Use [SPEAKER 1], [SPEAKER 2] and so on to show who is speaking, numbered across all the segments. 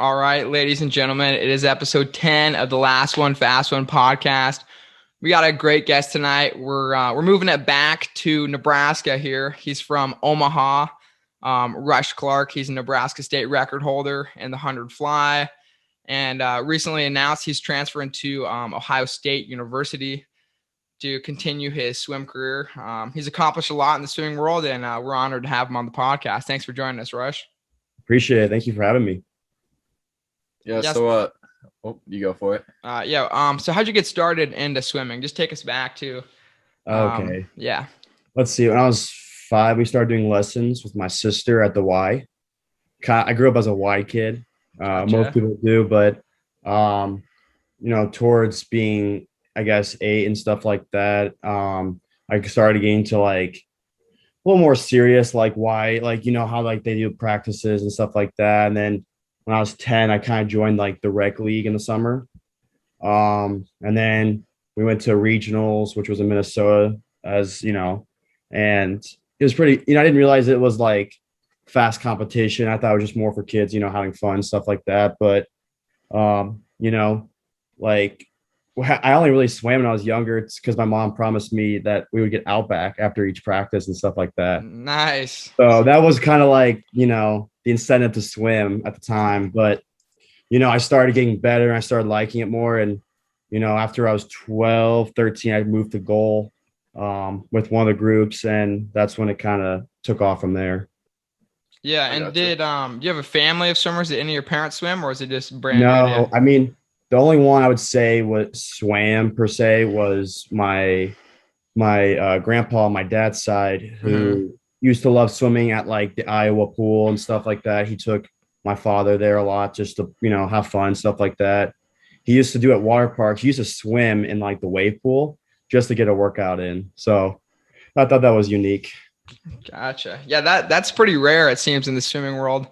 [SPEAKER 1] All right, ladies and gentlemen, it is episode 10 of the Last One Fast One podcast. We got a great guest tonight. We're moving it back to Nebraska here. He's from Omaha. Rush Clark. He's a Nebraska state record holder in the 100 fly, and recently announced he's transferring to Ohio State University to continue his swim career. He's accomplished a lot in the swimming world, and we're honored to have him on the podcast. Thanks for joining us, Rush.
[SPEAKER 2] Appreciate it. Thank you for having me.
[SPEAKER 3] Yeah.
[SPEAKER 1] Yes.
[SPEAKER 3] So, you go for it.
[SPEAKER 1] So how'd you get started into swimming? Just take us back to.
[SPEAKER 2] Okay.
[SPEAKER 1] Yeah.
[SPEAKER 2] Let's see. When I was 5, we started doing lessons with my sister at the Y. I grew up as a Y kid.
[SPEAKER 1] Gotcha.
[SPEAKER 2] Most people do, but towards being, I guess, 8 and stuff like that, I started getting to like a little more serious, like Y, like how like they do practices and stuff like that. And then when I was 10, I kind of joined like the rec league in the summer. And then we went to regionals, which was in Minnesota, and it was pretty, I didn't realize it was like fast competition. I thought it was just more for kids, having fun, stuff like that. But, like I only really swam when I was younger. It's because my mom promised me that we would get Outback after each practice and stuff like that.
[SPEAKER 1] Nice.
[SPEAKER 2] So that was kind of like, the incentive to swim at the time. But, I started getting better and I started liking it more. And, after I was 12, 13, I moved to goal with one of the groups. And that's when it kind of took off from there.
[SPEAKER 1] Yeah. And did you have a family of swimmers? Did any of your parents swim, or was it just brand new?
[SPEAKER 2] No, I mean, the only one I would say swam per se was my grandpa on my dad's side, who used to love swimming at like the Iowa pool and stuff like that. He took my father there a lot just to, have fun, stuff like that. He used to do at water parks. He used to swim in like the wave pool just to get a workout in. So I thought that was unique.
[SPEAKER 1] Gotcha. Yeah, that's pretty rare, it seems, in the swimming world.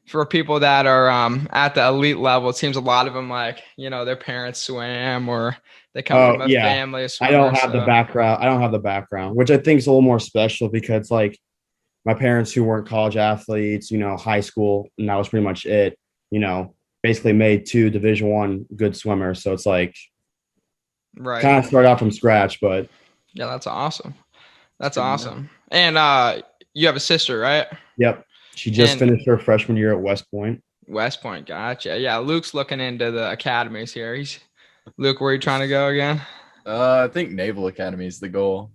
[SPEAKER 1] For people that are at the elite level, it seems a lot of them, like, their parents swam or they come from a family of swimmers.
[SPEAKER 2] I don't have the background, which I think is a little more special because like my parents, who weren't college athletes, high school, and that was pretty much it, basically made 2 Division I good swimmers. So it's like kind of start out from scratch, but
[SPEAKER 1] yeah, that's awesome. That's awesome. And you have a sister, right?
[SPEAKER 2] Yep. She just finished her freshman year at West Point.
[SPEAKER 1] West Point, gotcha. Yeah, Luke's looking into the academies here. Luke, where are you trying to go again?
[SPEAKER 3] I think Naval Academy is the goal.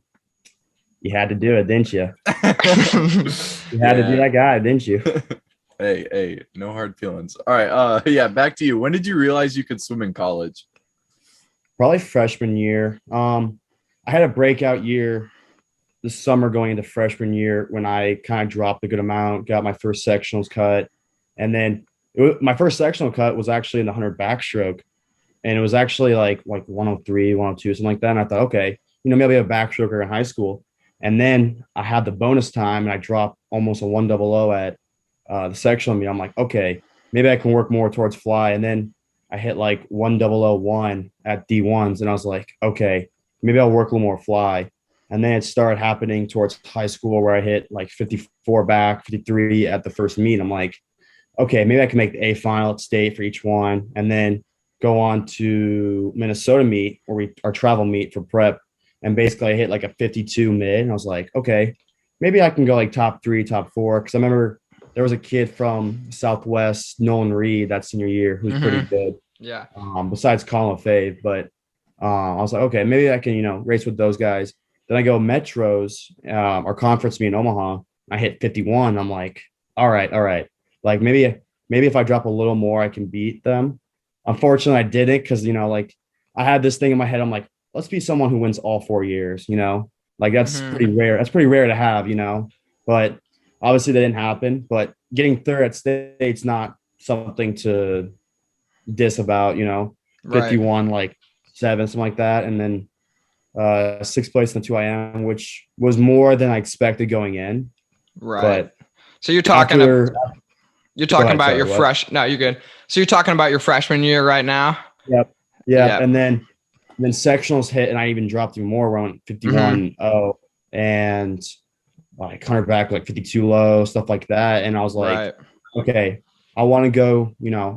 [SPEAKER 2] You had to do it, didn't you? You had to be that guy, didn't you?
[SPEAKER 3] Hey, no hard feelings. All right, back to you. When did you realize you could swim in college?
[SPEAKER 2] Probably freshman year. I had a breakout year this summer going into freshman year when I kind of dropped a good amount, got my first sectionals cut. And then my first sectional cut was actually in the 100 backstroke. And it was actually like 103, 102, something like that. And I thought, okay, maybe a backstroker in high school. And then I had the bonus time and I dropped almost a 100 at the sectional meet. I'm like, okay, maybe I can work more towards fly. And then I hit like 1001 at D1s. And I was like, okay, maybe I'll work a little more fly. And then it started happening towards high school where I hit like 54 back, 53 at the first meet. I'm like, okay, maybe I can make the A final at state for each one and then go on to Minnesota meet or our travel meet for prep. And basically I hit like a 52 mid. And I was like, okay, maybe I can go like top 3, top 4. Cause I remember there was a kid from Southwest, Nolan Reed, that senior year, who's pretty good.
[SPEAKER 1] Yeah.
[SPEAKER 3] Besides
[SPEAKER 2] Colin Fave, but I was like, okay, maybe I can, race with those guys. Then I go Metros, our conference meet in Omaha. I hit 51. I'm like, all right. Like maybe if I drop a little more, I can beat them. Unfortunately, I didn't because, like I had this thing in my head. I'm like, let's be someone who wins all 4 years, like that's pretty rare. That's pretty rare to have, but obviously that didn't happen. But getting third at state's not something to diss about, 51, like 7, something like that. And then 6th place in the 2IM, which was more than I expected going in.
[SPEAKER 1] Right.
[SPEAKER 2] But
[SPEAKER 1] so you're talking about your fresh. No, you're good. So you're talking about your freshman year right now.
[SPEAKER 2] Yep. And then sectionals hit, and I even dropped even more around 51 and like 100 back, like 52 low, stuff like that. And I was like, okay, I want to go,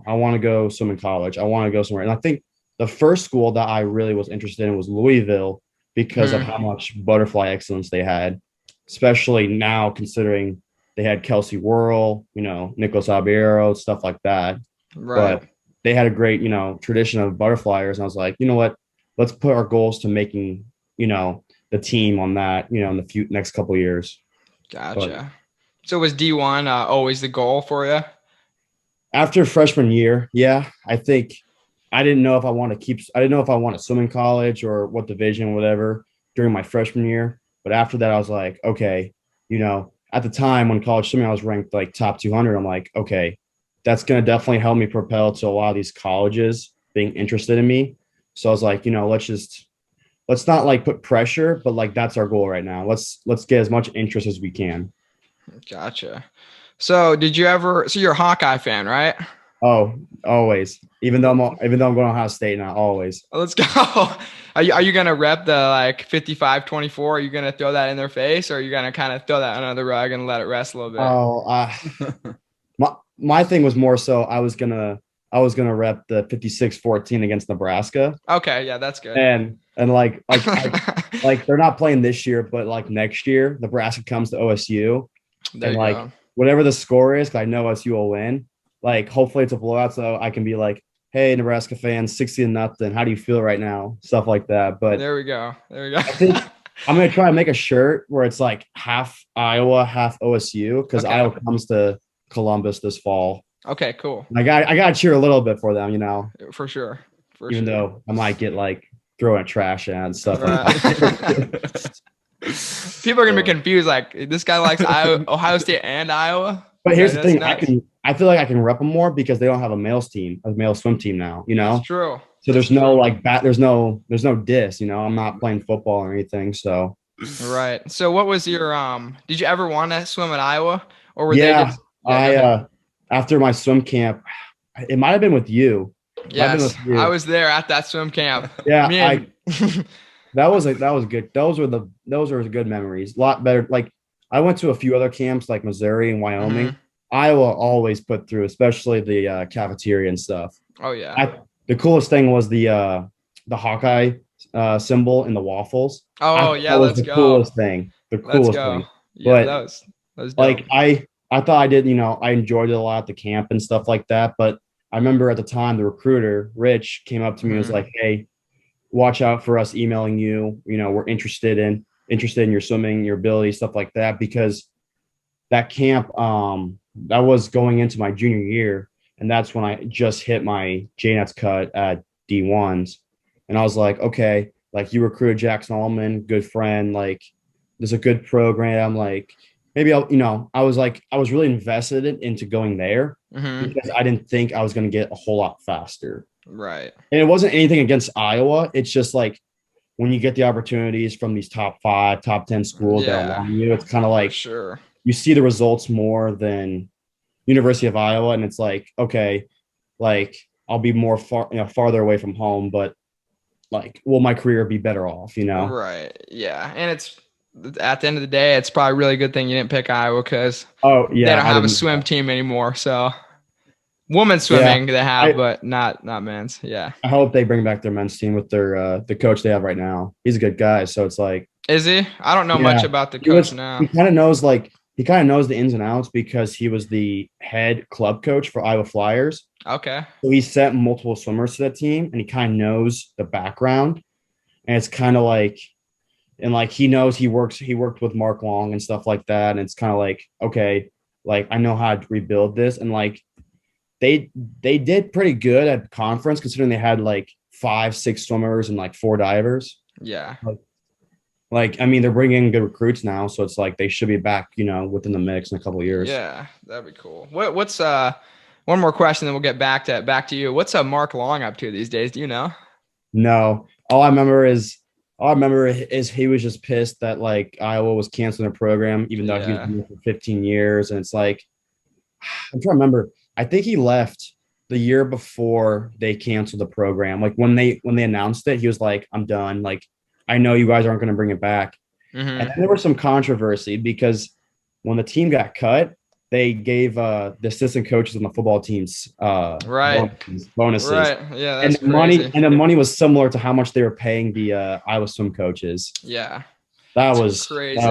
[SPEAKER 2] I want to go swim in college. I want to go somewhere. And I think the first school that I really was interested in was Louisville because of how much butterfly excellence they had, especially now considering they had Kelsey Whirl, Nicholas Albiero, stuff like that.
[SPEAKER 1] Right.
[SPEAKER 2] But they had a great, tradition of butterflyers. And I was like, you know what? Let's put our goals to making, the team on that, in the next couple of years.
[SPEAKER 1] Gotcha. So was D1 always the goal for you?
[SPEAKER 2] After freshman year, yeah, I think I didn't know if I want to swim in college or what division, whatever, during my freshman year. But after that, I was like, okay, at the time when college swimming, I was ranked like top 200. I'm like, okay, that's going to definitely help me propel to a lot of these colleges being interested in me. So I was like, let's not like put pressure, but like that's our goal right now. Let's get as much interest as we can.
[SPEAKER 1] Gotcha. So you're a Hawkeye fan, right?
[SPEAKER 2] Oh, always. Even though I'm going to Ohio State now, always.
[SPEAKER 1] Let's go. Are you gonna rep the like 55-24? Are you gonna throw that in their face, or are you gonna kind of throw that under the rug and let it rest a little bit?
[SPEAKER 2] Oh, my thing was more so I was gonna rep the 56-14 against Nebraska.
[SPEAKER 1] Okay, yeah, that's good.
[SPEAKER 2] And like they're not playing this year, but like next year, Nebraska comes to OSU, and like go. Whatever the score is, because I know OSU will win. Like hopefully it's a blowout, so I can be like, hey, Nebraska fans, 60-0. How do you feel right now? Stuff like that. But
[SPEAKER 1] there we go.
[SPEAKER 2] I think I'm gonna try and make a shirt where it's like half Iowa, half OSU, because Iowa comes to Columbus this fall.
[SPEAKER 1] Okay, cool.
[SPEAKER 2] I got to cheer a little bit for them,
[SPEAKER 1] For sure.
[SPEAKER 2] Even though I might get like throwing trash and stuff.
[SPEAKER 1] Right. People are gonna be confused. Like this guy likes Ohio State and Iowa.
[SPEAKER 2] But here's the thing: nuts. I feel like I can rep them more because they don't have a male swim team now.
[SPEAKER 1] That's true.
[SPEAKER 2] So there's no like there's no diss. I'm not playing football or anything. So.
[SPEAKER 1] Right. So what was your Did you ever want to swim at Iowa, or were
[SPEAKER 2] they just? After my swim camp, it might have been with you.
[SPEAKER 1] Yes, I was there at that swim camp.
[SPEAKER 2] Yeah, that was good. Those were good memories. A lot better. Like I went to a few other camps like Missouri and Wyoming. Mm-hmm. Iowa always put through, especially the cafeteria and stuff.
[SPEAKER 1] Oh yeah.
[SPEAKER 2] The coolest thing was the Hawkeye symbol in the waffles.
[SPEAKER 1] Oh yeah, let's go.
[SPEAKER 2] Coolest thing. The coolest thing.
[SPEAKER 1] Yeah, that was dope.
[SPEAKER 2] Like I thought I did, I enjoyed it a lot at the camp and stuff like that. But I remember at the time the recruiter, Rich, came up to me and was like, hey, watch out for us emailing you. We're interested in your swimming, your ability, stuff like that. Because that camp, that was going into my junior year. And that's when I just hit my JNETS cut at D1s. And I was like, okay, like you recruited Jackson Allman, good friend. Like there's a good program. Like, maybe I was really invested into going there because I didn't think I was going to get a whole lot faster.
[SPEAKER 1] Right.
[SPEAKER 2] And it wasn't anything against Iowa. It's just like when you get the opportunities from these top 5, top 10 schools that want you, it's kind of like you see the results more than University of Iowa. And it's like, okay, like I'll be more farther away from home, but like, will my career be better off,
[SPEAKER 1] Right. Yeah. And it's, at the end of the day, it's probably a really good thing you didn't pick Iowa because they don't have a swim team anymore. So women's swimming they have, but not men's. Yeah.
[SPEAKER 2] I hope they bring back their men's team with their the coach they have right now. He's a good guy. So it's like,
[SPEAKER 1] is he? I don't know much about the coach now.
[SPEAKER 2] He kind of knows the ins and outs because he was the head club coach for Iowa Flyers.
[SPEAKER 1] Okay.
[SPEAKER 2] So he sent multiple swimmers to that team and he kind of knows the background. And it's kind of like, and like he knows he worked with Mark Long and stuff like that. And it's kind of like, okay, like I know how to rebuild this. And like they did pretty good at conference considering they had like 5-6 swimmers and like 4 divers.
[SPEAKER 1] Yeah.
[SPEAKER 2] Like I mean, they're bringing in good recruits now, so it's like they should be back, within the mix in a couple of years.
[SPEAKER 1] Yeah, that'd be cool. What's one more question, then we'll get back to you. What's Mark Long up to these days? Do you know?
[SPEAKER 2] No. All I remember is he was just pissed that like Iowa was canceling their program, even though he was there for 15 years. And it's like, I'm trying to remember. I think he left the year before they canceled the program. Like when they announced it, he was like, I'm done. Like, I know you guys aren't going to bring it back. Mm-hmm. And then there was some controversy because when the team got cut, they gave the assistant coaches on the football teams
[SPEAKER 1] Right.
[SPEAKER 2] bonuses.
[SPEAKER 1] Right. Yeah,
[SPEAKER 2] And
[SPEAKER 1] that's
[SPEAKER 2] the money
[SPEAKER 1] crazy.
[SPEAKER 2] and the money was similar to how much they were paying the Iowa swim coaches.
[SPEAKER 1] Yeah.
[SPEAKER 2] That
[SPEAKER 1] It's
[SPEAKER 2] was
[SPEAKER 1] crazy.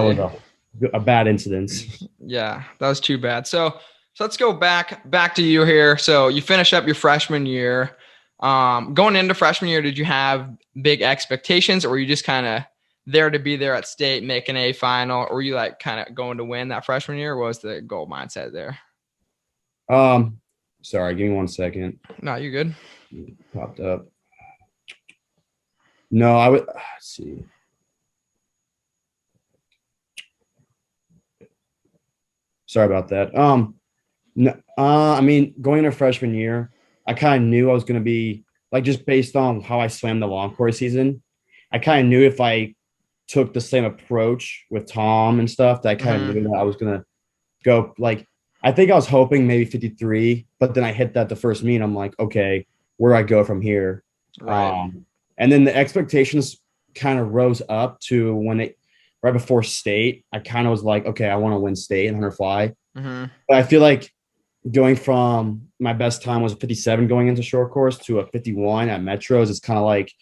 [SPEAKER 2] a bad incident.
[SPEAKER 1] Yeah, that was too bad. So let's go back to you here. So you finish up your freshman year. Going into freshman year, did you have big expectations, or were you just kind of there to be there at state, make an A final, or were you like kind of going to win that freshman year? What was the goal mindset there?
[SPEAKER 2] Sorry, give me 1 second.
[SPEAKER 1] No, you're good.
[SPEAKER 2] Popped up. No, I would let's see. Sorry about that. No, I mean, going into freshman year, I kind of knew I was going to be like just based on how I swam the long course season. I kind of knew if I took the same approach with Tom and stuff, that I kind of knew that I was going to go like. I think I was hoping maybe 53, but then I hit that the first meet. I'm like, okay, where do I go from here?
[SPEAKER 1] Right.
[SPEAKER 2] And then the expectations kind of rose up to right before state. I kind of was like, okay, I want to win state in 100 fly.
[SPEAKER 1] Mm-hmm.
[SPEAKER 2] But I feel like going from my best time was a 57 going into short course to a 51 at metros is kind of like,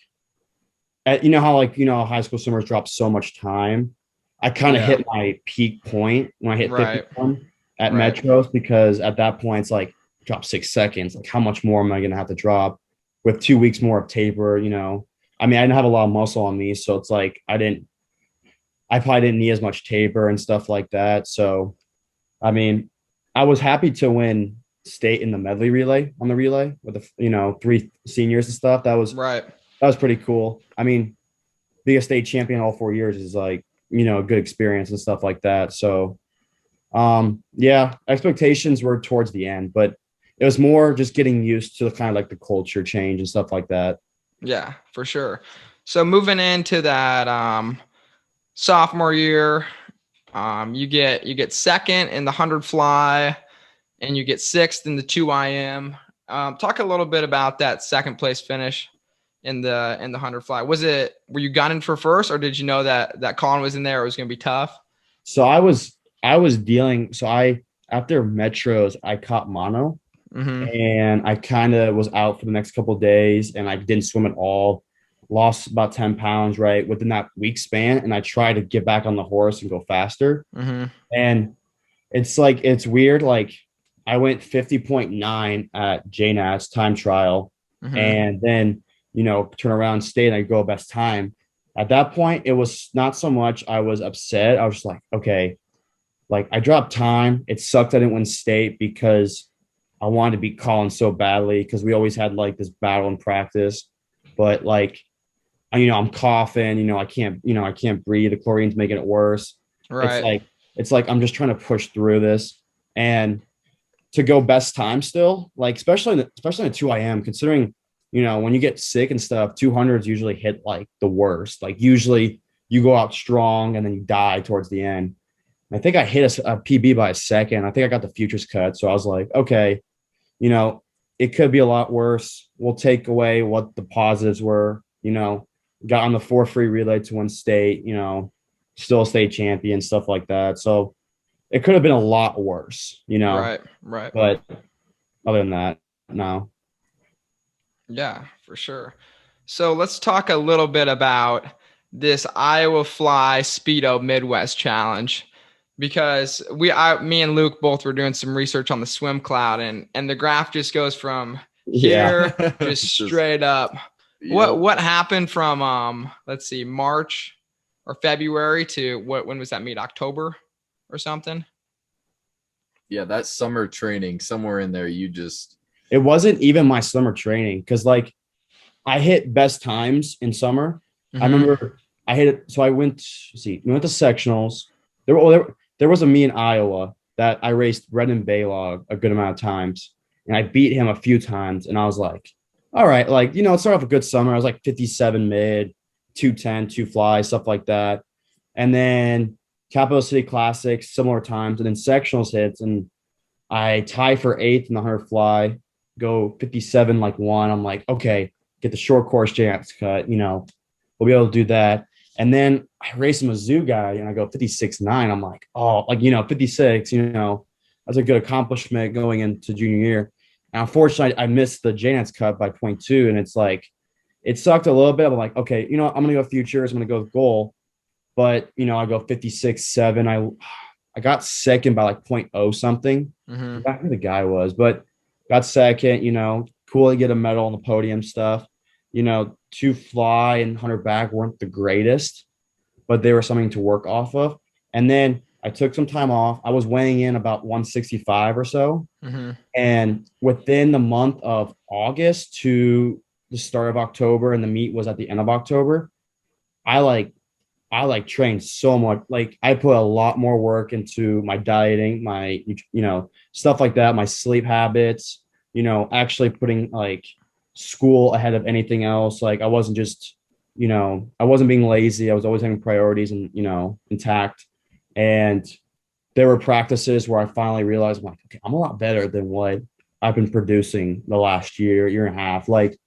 [SPEAKER 2] you know how high school swimmers drop so much time. I kind of hit my peak point when I hit 51 at metros, because at that point it's like drop 6 seconds. Like, how much more am I going to have to drop with 2 weeks more of taper? I mean, I didn't have a lot of muscle on me, so it's like I probably didn't need as much taper and stuff like that. So, I mean, I was happy to win state in the medley relay on the relay with the 3 seniors and stuff. That was pretty cool. I mean, being a state champion all 4 years is like, a good experience and stuff like that. So, yeah, expectations were towards the end, but it was more just getting used to the kind of like the culture change and stuff like that.
[SPEAKER 1] Yeah, for sure. So moving into that sophomore year, you get second in the 100 fly, and you get sixth in the 2 IM. Talk a little bit about that second place finish in the 100 fly. Were you gunning for first, or did you know that Colin was in there, or it was going to be tough?
[SPEAKER 2] So I was dealing. So after metros, I caught mono, and I kind of was out for the next couple of days, and I didn't swim at all. Lost about 10 pounds right within that week span, and I tried to get back on the horse and go faster. And it's weird. Like, I went 50.9 at JNAT's time trial, and then turn around state and I go best time. At that point, it was not so much I was upset. I was just like, okay, like I dropped time. It sucked I didn't win state because I wanted to beat Colin so badly, because we always had like this battle in practice. But like, I'm coughing, I can't breathe. The chlorine's making it worse.
[SPEAKER 1] Right.
[SPEAKER 2] It's like I'm just trying to push through this, and to go best time still, like especially in the 2 IM, considering when you get sick and stuff, 200s usually hit like the worst. Like, usually you go out strong and then you die towards the end. I think I hit a PB by a second. I think I got the futures cut. So I was like, okay, it could be a lot worse. We'll take away what the positives were, got on the 4 free relay to win state, still a state champion, stuff like that. So it could have been a lot worse,
[SPEAKER 1] Right.
[SPEAKER 2] But other than that, no.
[SPEAKER 1] Yeah, for sure. So let's talk a little bit about this Iowa Fly Speedo Midwest Challenge, because me and Luke both were doing some research on the swim cloud, and the graph just goes from here just straight up. Yep. What happened from let's see, March or February to when was that meet? October or something?
[SPEAKER 3] Yeah, that summer training, somewhere in there,
[SPEAKER 2] it wasn't even my summer training, because like I hit best times in summer. I remember I hit it. So we went to sectionals. There was a me in Iowa that I raced Brendan Baylog a good amount of times, and I beat him a few times, and I was like, all right, like, it started off a good summer. I was like 57 mid, 210, 2 fly, stuff like that. And then Capital City Classics, similar times, and then sectionals hits, and I tie for 8th in the 100 fly, go 57 like 1. I'm like, okay, get the short course JX cut, we'll be able to do that. And then I race a Mizzou guy and I go 56.9. I'm like, oh, like, 56, I that's a good accomplishment going into junior year. And unfortunately, I missed the JNET's cut by 0.2, and it's like it sucked a little bit. I'm like, okay, you know what? I'm gonna go futures. I'm gonna go with goal, but you know, I go 56.7. I got second by like 0.0 something.
[SPEAKER 1] Mm-hmm.
[SPEAKER 2] I forgot who the guy was, but got second. You know, cool to get a medal on the podium stuff. You know, 2 fly and 100 back weren't the greatest, but they were something to work off of. And then I took some time off. I was weighing in about 165 or so.
[SPEAKER 1] Mm-hmm.
[SPEAKER 2] And within the month of August to the start of October, and the meet was at the end of October, I trained so much. Like I put a lot more work into my dieting, my, you know, stuff like that, my sleep habits, you know, actually putting like school ahead of anything else. Like I wasn't just, you know, I wasn't being lazy. I was always having priorities and, you know, intact. And there were practices where I finally realized, I'm like, okay, I'm a lot better than what I've been producing the last year and a half. Like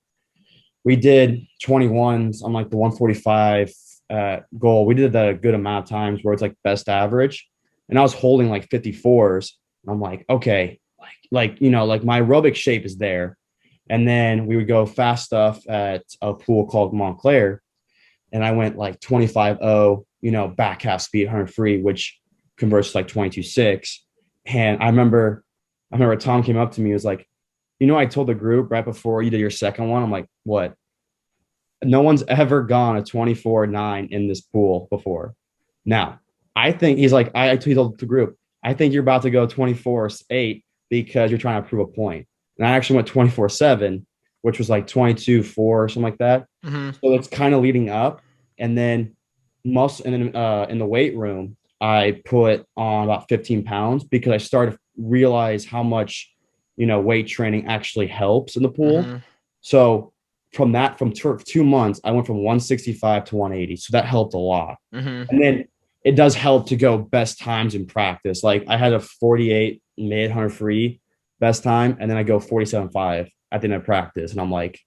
[SPEAKER 2] we did 21s on like the 145 goal. We did that a good amount of times where it's like best average. And I was holding like 54s. And I'm like, okay, like, you know, like my aerobic shape is there. And then we would go fast stuff at a pool called Montclair. And I went like 25.0, you know, back half speed, 100 free, which converts to like 22.6. And I remember Tom came up to me, he was like, you know, I told the group right before you did your second one, I'm like, what? No one's ever gone a 24.9 in this pool before. Now, I think he's like, I told the group, I think you're about to go 24.8 because you're trying to prove a point. And I actually went 24.7, which was like 22.4 or something like that.
[SPEAKER 1] Mm-hmm.
[SPEAKER 2] So it's kind of leading up. And then in the weight room, I put on about 15 pounds because I started to realize how much, you know, weight training actually helps in the pool.
[SPEAKER 1] Mm-hmm.
[SPEAKER 2] So from 2 months, I went from 165 to 180. So that helped a lot.
[SPEAKER 1] Mm-hmm.
[SPEAKER 2] And then it does help to go best times in practice. Like I had a 48 mid 100 free best time, and then I go 47.5 at the end of practice. And I'm like,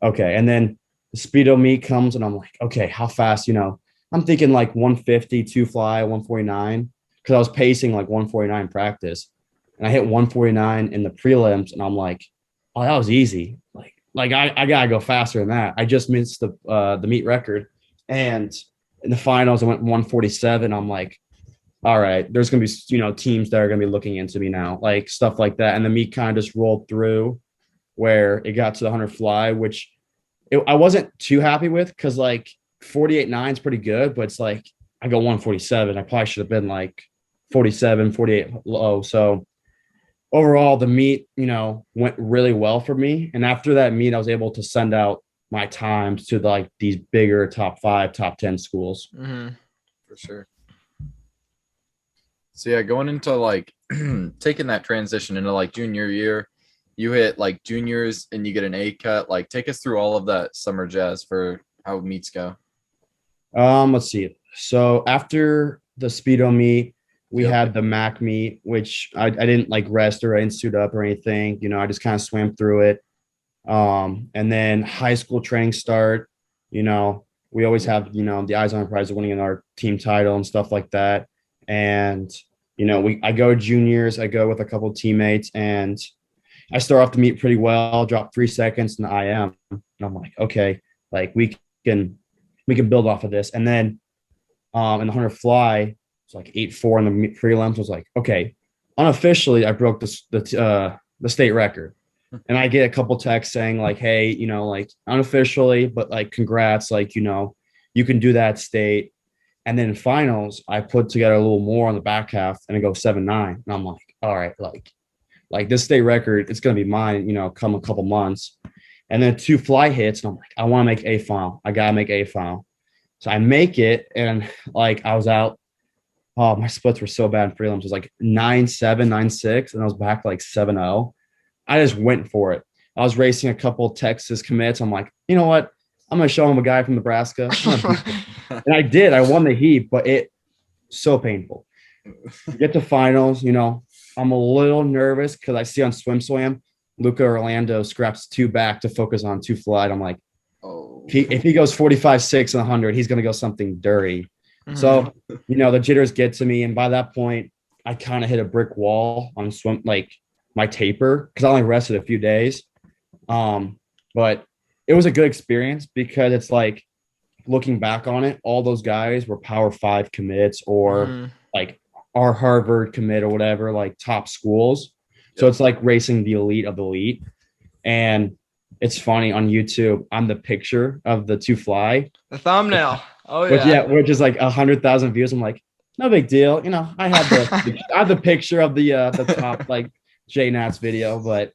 [SPEAKER 2] okay. And then the Speedo meet comes, and I'm like, okay, how fast, you know, I'm thinking like 150, 2 fly, 149, because I was pacing like 149 practice. And I hit 149 in the prelims, and I'm like, oh, that was easy. Like I gotta go faster than that. I just missed the meet record. And in the finals, I went 147. I'm like, all right, there's gonna be, you know, teams that are gonna be looking into me now, like stuff like that. And the meet kind of just rolled through where it got to the 100 fly, which I wasn't too happy with, because like 48.9 is pretty good, but it's like I go 147. I probably should have been like 47, 48 low. So overall, the meet, you know, went really well for me. And after that meet, I was able to send out my times to like these bigger top 5, top 10 schools.
[SPEAKER 1] Mm-hmm.
[SPEAKER 3] For sure. So yeah, going into like taking that transition into like junior year, you hit like juniors and you get an A cut. Like take us through all of that summer jazz for how meets go.
[SPEAKER 2] Let's see. So after the Speedo meet, we had the MAC meet, which I didn't like rest or I didn't suit up or anything. You know, I just kind of swam through it. And then high school training start, you know, we always have, you know, the eyes on the prize of winning our team title and stuff like that. And, you know, I go juniors, I go with a couple of teammates, and I start off the meet pretty well, drop 3 seconds in the IM. And I'm like, okay, like we can build off of this. And then in the 100 fly, it's like 8.4 in the prelims. Was like, okay, unofficially, I broke the state record. And I get a couple texts saying like, hey, you know, like unofficially, but like, congrats, like, you know, you can do that state. And then in finals, I put together a little more on the back half, and I go 7.9. And I'm like, all right, like this state record, it's going to be mine, you know, come a couple months. And then 2 fly hits, and I'm like, I want to make A final. I got to make A final. So I make it, and like I was out. Oh, my splits were so bad in prelims. It was like 9.7, 9.6, and I was back like 7.0. I just went for it. I was racing a couple Texas commits. I'm like, you know what? I'm going to show him a guy from Nebraska. And I did. I won the heat, but it so painful. Get to finals, you know, I'm a little nervous because I see on Swim Swam, Luca Orlando scraps 2 back to focus on 2 flight. I'm like, oh, if he goes 45.6 and 100, he's going to go something dirty. Mm-hmm. So, you know, the jitters get to me. And by that point, I kind of hit a brick wall on like my taper because I only rested a few days. But it was a good experience because it's like looking back on it, all those guys were Power 5 commits or like our Harvard commit or whatever, like top schools. So it's like racing the elite of the elite. And it's funny on YouTube, I'm the picture of the two fly.
[SPEAKER 1] The thumbnail. Oh
[SPEAKER 2] Which is like 100,000 views. I'm like, no big deal. You know, I had the picture of the top like J Nats video, but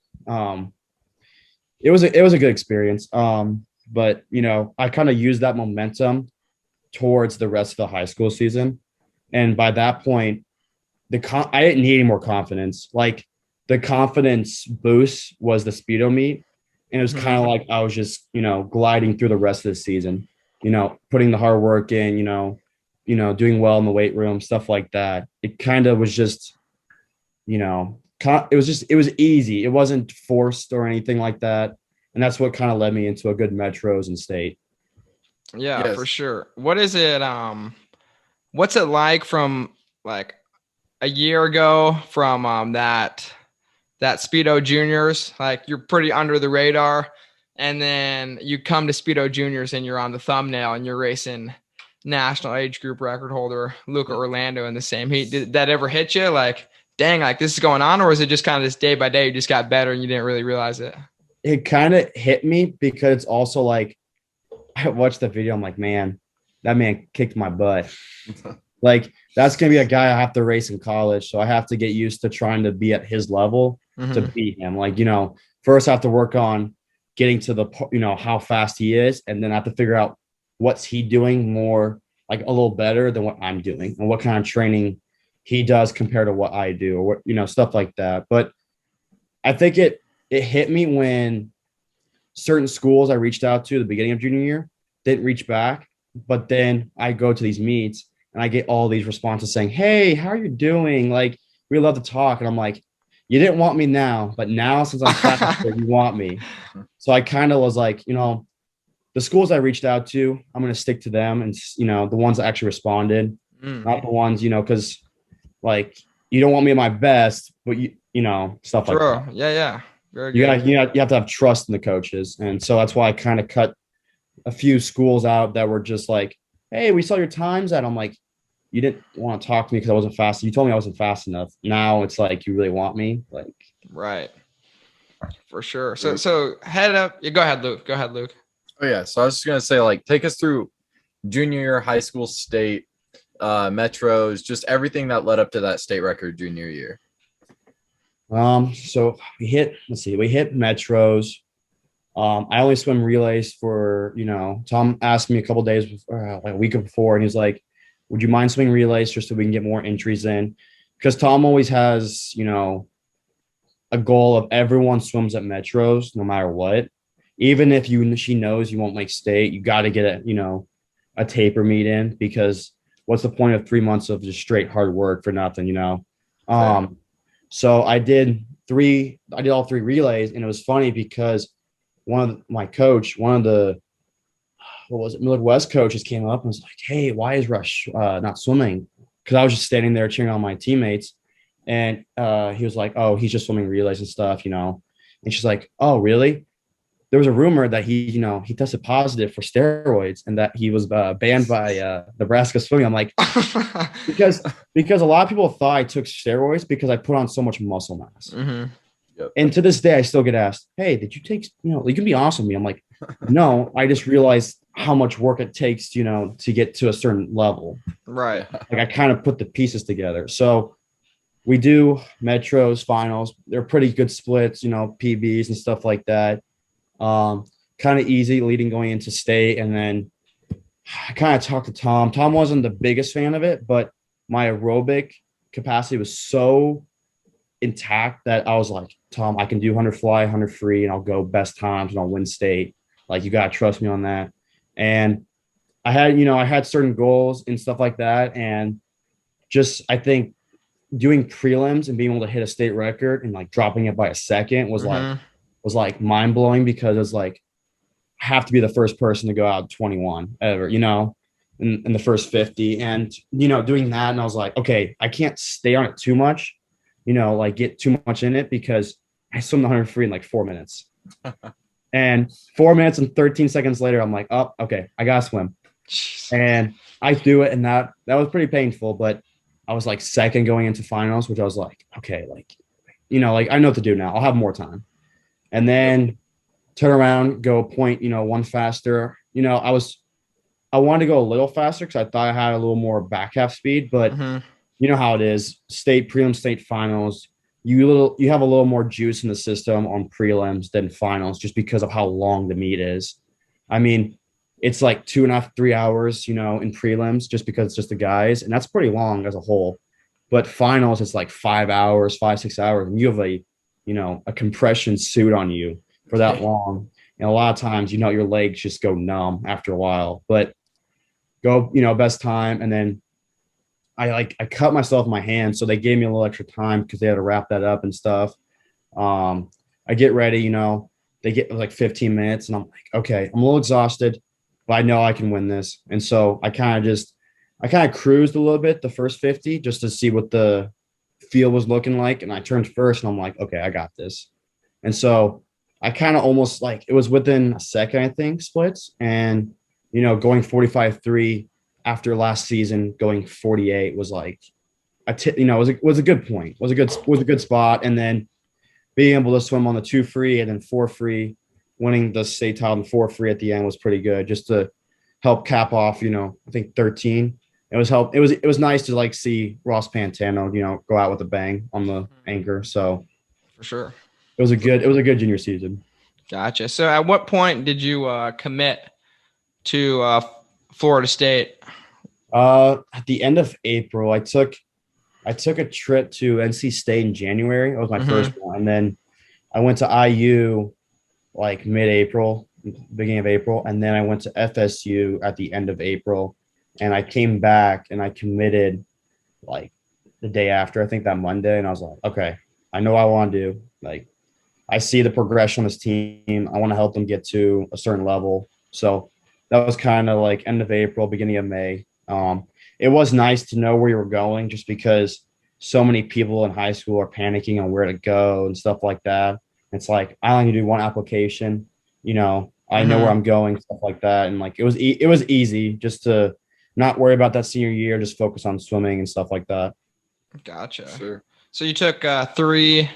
[SPEAKER 2] it was a good experience. But you know, I kind of used that momentum towards the rest of the high school season. And by that point, I didn't need any more confidence. Like the confidence boost was the Speedo meet. And it was kind of like I was just, you know, gliding through the rest of the season, you know, putting the hard work in, you know, doing well in the weight room, stuff like that. It kind of was just, you know, it was easy. It wasn't forced or anything like that. And that's what kind of led me into a good metros and state.
[SPEAKER 1] Yeah, yes. For sure. What is it? What's it like from like a year ago from that Speedo juniors? Like you're pretty under the radar, and then you come to Speedo juniors and you're on the thumbnail and you're racing national age group record holder Luca Orlando in the same heat. Did that ever hit you? Like, dang, like this is going on, or was it just kind of this day by day? You just got better and you didn't really realize it.
[SPEAKER 2] It kind of hit me because it's also like I watched the video. I'm like, man, that man kicked my butt. Like that's gonna be a guy I have to race in college, so I have to get used to trying to be at his level to beat him. Like, you know, first I have to work on getting to the, you know, how fast he is, and then I have to figure out what's he doing more, like a little better than what I'm doing, and what kind of training he does compared to what I do, or what, you know, stuff like that. But I think it hit me when certain schools I reached out to at the beginning of junior year didn't reach back, but then I go to these meets and I get all these responses saying, hey, how are you doing? Like, we love to talk. And I'm like, you didn't want me now, but now since I'm faster, you want me. So I kind of was like, you know, the schools I reached out to, I'm going to stick to them. And, you know, the ones that actually responded, not the ones, you know, because like, you don't want me at my best, but you know, stuff like that.
[SPEAKER 1] Yeah.
[SPEAKER 2] You have to have trust in the coaches. And so that's why I kind of cut a few schools out that were just like, hey, we saw your times at. I'm like, you didn't want to talk to me because I wasn't fast. You told me I wasn't fast enough. Now it's like, you really want me? Like,
[SPEAKER 1] right. For sure. So head up. Yeah, go ahead, Luke.
[SPEAKER 3] Oh yeah. So I was just going to say, like, take us through junior year, high school, state, metros, just everything that led up to that state record junior year.
[SPEAKER 2] So we hit metros. I only swim relays for, you know, Tom asked me a couple days before, like a week before, and he's like, would you mind swimming relays just so we can get more entries in? Because Tom always has, you know, a goal of everyone swims at metros no matter what. Even if she knows you won't make state, you got to get a taper meet in, because what's the point of 3 months of just straight hard work for nothing, you know? So I did all three relays, and it was funny because one of the Midwest coaches came up and was like, hey, why is Rush not swimming? Because I was just standing there cheering on my teammates. And he was like, oh, he's just swimming relays and stuff, you know. And she's like, oh, really? There was a rumor that he tested positive for steroids and that he was banned by Nebraska swimming. I'm like, because a lot of people thought I took steroids because I put on so much muscle mass.
[SPEAKER 3] Yep.
[SPEAKER 2] And to this day, I still get asked, hey, did you take, you know, you can be honest with me. I'm like, no, I just realized how much work it takes, you know, to get to a certain level.
[SPEAKER 1] Right.
[SPEAKER 2] Like I kind of put the pieces together. So we do metros, finals. They're pretty good splits, you know, PBs and stuff like that. Kind of easy leading going into state. And then I kind of talked to Tom. Tom wasn't the biggest fan of it, but my aerobic capacity was so intact that I was like, Tom, I can do 100 fly, 100 free, and I'll go best times and I'll win state. Like, you got to trust me on that. And I had certain goals and stuff like that. And just, I think doing prelims and being able to hit a state record and like dropping it by a second was like mind blowing, because it's like, I have to be the first person to go out 21 ever, you know? in the first 50, and doing that, and I was like, okay, I can't stay on it too much, like get too much in it, because I swim the 100 free in like 4 minutes. And 4 minutes and 13 seconds later, I'm like, oh, okay, I gotta swim. And I do it, and that was pretty painful, but I was like second going into finals, which I was like, okay, like, like I know what to do now. I'll have more time. And then turn around, go a point, one faster. I wanted to go a little faster because I thought I had a little more back half speed, but you know how it is. State prelim, state finals. You have a little more juice in the system on prelims than finals, just because of how long the meet is. I mean, it's like 2.5, 3 hours, in prelims, just because it's just the guys, and that's pretty long as a whole. But finals, it's like 5 hours, 5, 6 hours, and you have a compression suit on you for that long. And a lot of times, your legs just go numb after a while. But go, best time. And then I cut myself in my hand, so they gave me a little extra time because they had to wrap that up and stuff. I get ready, they get like 15 minutes, and I'm like, okay, I'm a little exhausted, but I know I can win this. And so I kind of cruised a little bit the first 50 just to see what the field was looking like. And I turned first, and I'm like, okay, I got this. And so I kind of almost, like, it was within a second, I think, splits. And, going 45-3 after last season, going 48 was like was a good point, was a good spot. And then being able to swim on the 2 free and then 4 free, winning the state title and 4 free at the end was pretty good, just to help cap off, I think 13. It was nice to like see Ross Pantano, go out with a bang on the anchor. So
[SPEAKER 1] for sure,
[SPEAKER 2] it was a good junior season.
[SPEAKER 1] Gotcha. So at what point did you commit to Florida State?
[SPEAKER 2] At the end of April, I took a trip to NC State in January. It was my first one. And then I went to IU like mid-April, beginning of April. And then I went to FSU at the end of April. And I came back and I committed like the day after, I think that Monday. And I was like, okay, I know what I want to do. Like, I see the progression on this team. I want to help them get to a certain level. So that was kind of like end of April, beginning of May. It was nice to know where you were going, just because so many people in high school are panicking on where to go and stuff like that. It's like, I only do one application, I know where I'm going, stuff like that. And like, it was easy just to not worry about that senior year, just focus on swimming and stuff like that.
[SPEAKER 1] Gotcha. Sure. So you took three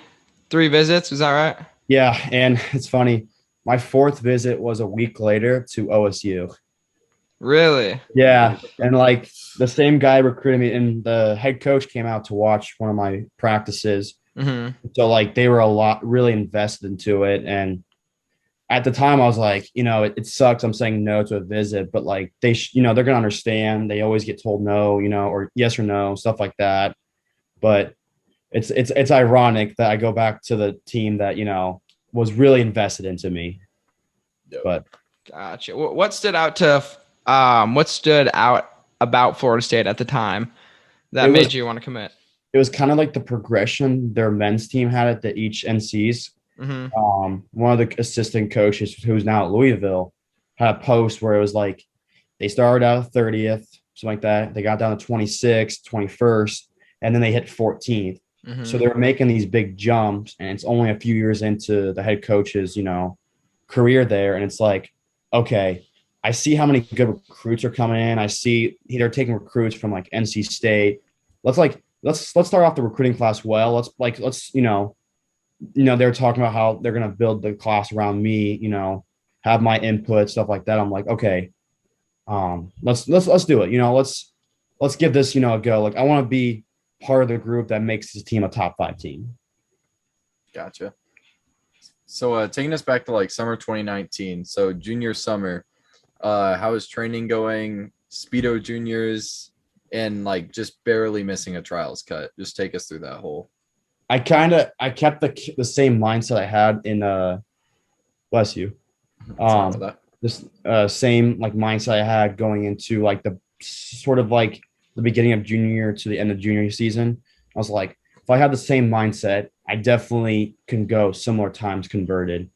[SPEAKER 1] visits, is that right?
[SPEAKER 2] Yeah, and it's funny. My 4th visit was a week later to OSU.
[SPEAKER 1] Really?
[SPEAKER 2] Yeah, and like the same guy recruited me, and the head coach came out to watch one of my practices. So like they were really invested into it. And at the time I was like, it sucks I'm saying no to a visit, but like they're gonna understand. They always get told no, or yes or no, stuff like that. But it's ironic that I go back to the team that was really invested into me. Yep. But
[SPEAKER 1] gotcha. What stood out about Florida State at the time that made you want to commit?
[SPEAKER 2] It was kind of like the progression their men's team had at each NCs. One of the assistant coaches, who's now at Louisville, had a post where it was like they started out 30th, something like that. They got down to 26th, 21st, and then they hit 14th. So they were making these big jumps, and it's only a few years into the head coach's, career there. And it's like, okay, I see how many good recruits are coming in. I see they're taking recruits from like NC State. Let's start off the recruiting class well. Let's they're talking about how they're gonna build the class around me. Have my input, stuff like that. I'm like, okay, let's do it. Let's give this a go. Like, I want to be part of the group that makes this team a top 5 team.
[SPEAKER 3] Gotcha. So taking us back to like summer 2019, so junior summer, how is training going? Speedo juniors, and like just barely missing a trials cut. Just take us through that whole.
[SPEAKER 2] I kept the same mindset I had in bless you. This same like mindset I had going into like the sort of like the beginning of junior year to the end of junior season. I was like, if I had the same mindset, I definitely can go similar times converted.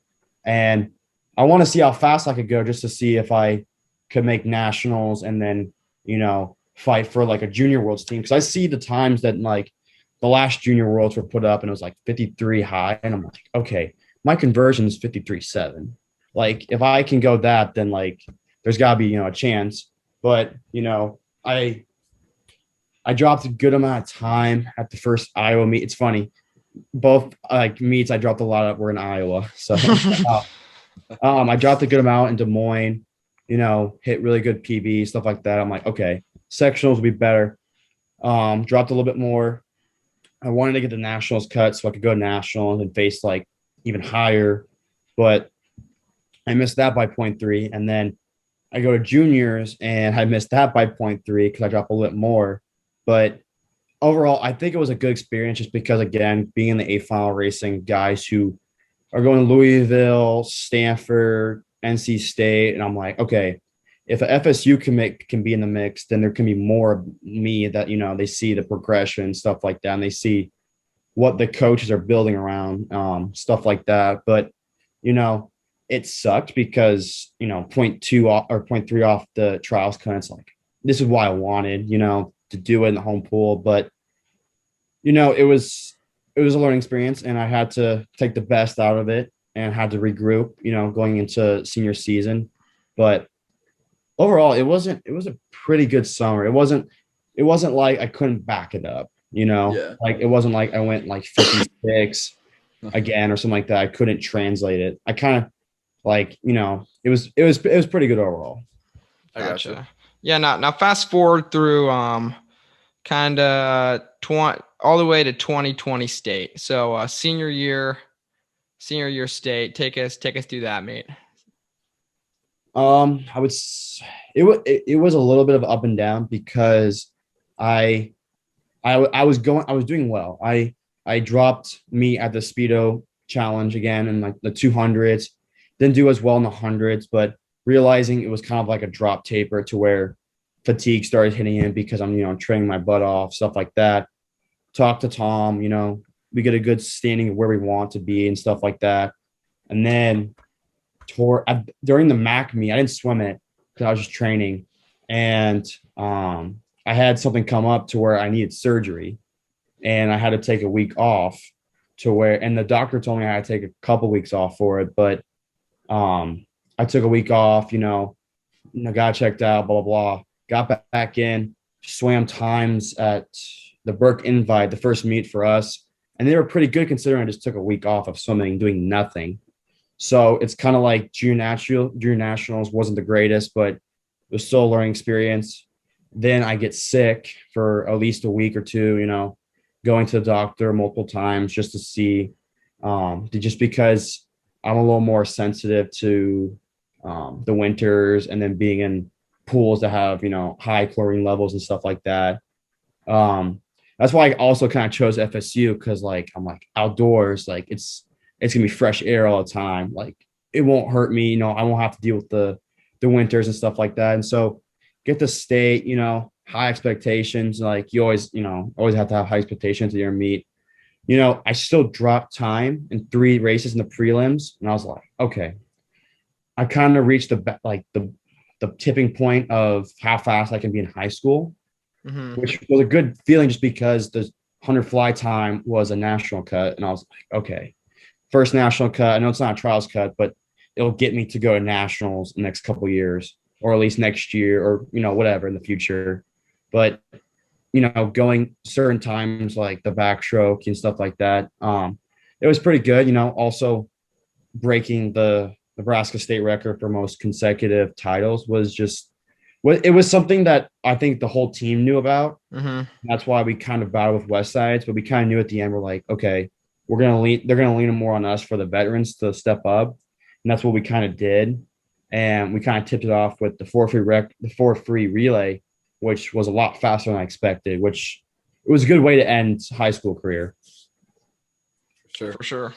[SPEAKER 2] And I want to see how fast I could go, just to see if I could make nationals and then fight for like a junior worlds team. Cause I see the times that like the last junior worlds were put up and it was like 53 high. And I'm like, okay, my conversion is 53.7. Like if I can go that, then like there's gotta be, a chance. But, I dropped a good amount of time at the first Iowa meet. It's funny. Both like meets I dropped a lot of were in Iowa. So I dropped a good amount in Des Moines, hit really good PB, stuff like that. I'm like, okay, sectionals will be better. Dropped a little bit more. I wanted to get the nationals cut so I could go to nationals and face like even higher, but I missed that by 0.3. And then I go to juniors and I missed that by 0.3 because I dropped a little bit more. But overall, I think it was a good experience just because, again, being in the A final racing guys who are going to Louisville, Stanford, NC State. And I'm like, okay, if a FSU commit can be in the mix, then there can be more of me that, they see the progression and stuff like that. And they see what the coaches are building around, stuff like that. But, it sucked because, 0.2 or 0.3 off the trials kind of like, this is why I wanted, to do it in the home pool. But, it was a learning experience and I had to take the best out of it and had to regroup, going into senior season. But overall, it was a pretty good summer. It wasn't like I couldn't back it up,
[SPEAKER 3] Yeah.
[SPEAKER 2] like it wasn't like I went like 56 again or something like that. I couldn't translate it. I kind of like, it was pretty good overall.
[SPEAKER 3] I gotcha.
[SPEAKER 1] Yeah. Now fast forward through kind of all the way to 2020 state. So senior year state. Take us through that, mate.
[SPEAKER 2] I would it was a little bit of up and down because I was doing well. I dropped me at the Speedo challenge again in like the 200s. Didn't do as well in the hundreds, but realizing it was kind of like a drop taper to where fatigue started hitting in because I'm training my butt off, stuff like that. Talk to Tom, we get a good standing of where we want to be and stuff like that. And then during the MAC meet, I didn't swim it because I was just training, and I had something come up to where I needed surgery, and I had to take a week off and the doctor told me I had to take a couple weeks off for it, but I took a week off, got checked out, blah blah blah, got back in, swam times at the Burke Invite, the first meet for us, and they were pretty good considering I just took a week off of swimming, doing nothing. So it's kind of like junior nationals wasn't the greatest, but it was still a learning experience. Then I get sick for at least a week or two, going to the doctor multiple times just to see, just because I'm a little more sensitive to the winters and then being in pools that have, high chlorine levels and stuff like that. That's why I also kind of chose FSU because like I'm like outdoors, like it's gonna be fresh air all the time. Like it won't hurt me, I won't have to deal with the winters and stuff like that. And so get to state, high expectations. Like you always have to have high expectations at your meet. I still dropped time in 3 races in the prelims, and I was like, okay, I kind of reached the tipping point of how fast I can be in high school, which was a good feeling just because the 100 fly time was a national cut, and I was like, okay, first national cut. I know it's not a trials cut, but it'll get me to go to nationals the next couple of years, or at least next year, or whatever in the future. But going certain times like the backstroke and stuff like that, it was pretty good. Also breaking the Nebraska state record for most consecutive titles it was something that I think the whole team knew about. That's why we kind of battled with West Sides, but we kind of knew at the end, we're like, okay, they're going to lean more on us for the veterans to step up. And that's what we kind of did. And we kind of tipped it off with the 4 free relay, which was a lot faster than I expected, which it was a good way to end high school career.
[SPEAKER 1] For sure.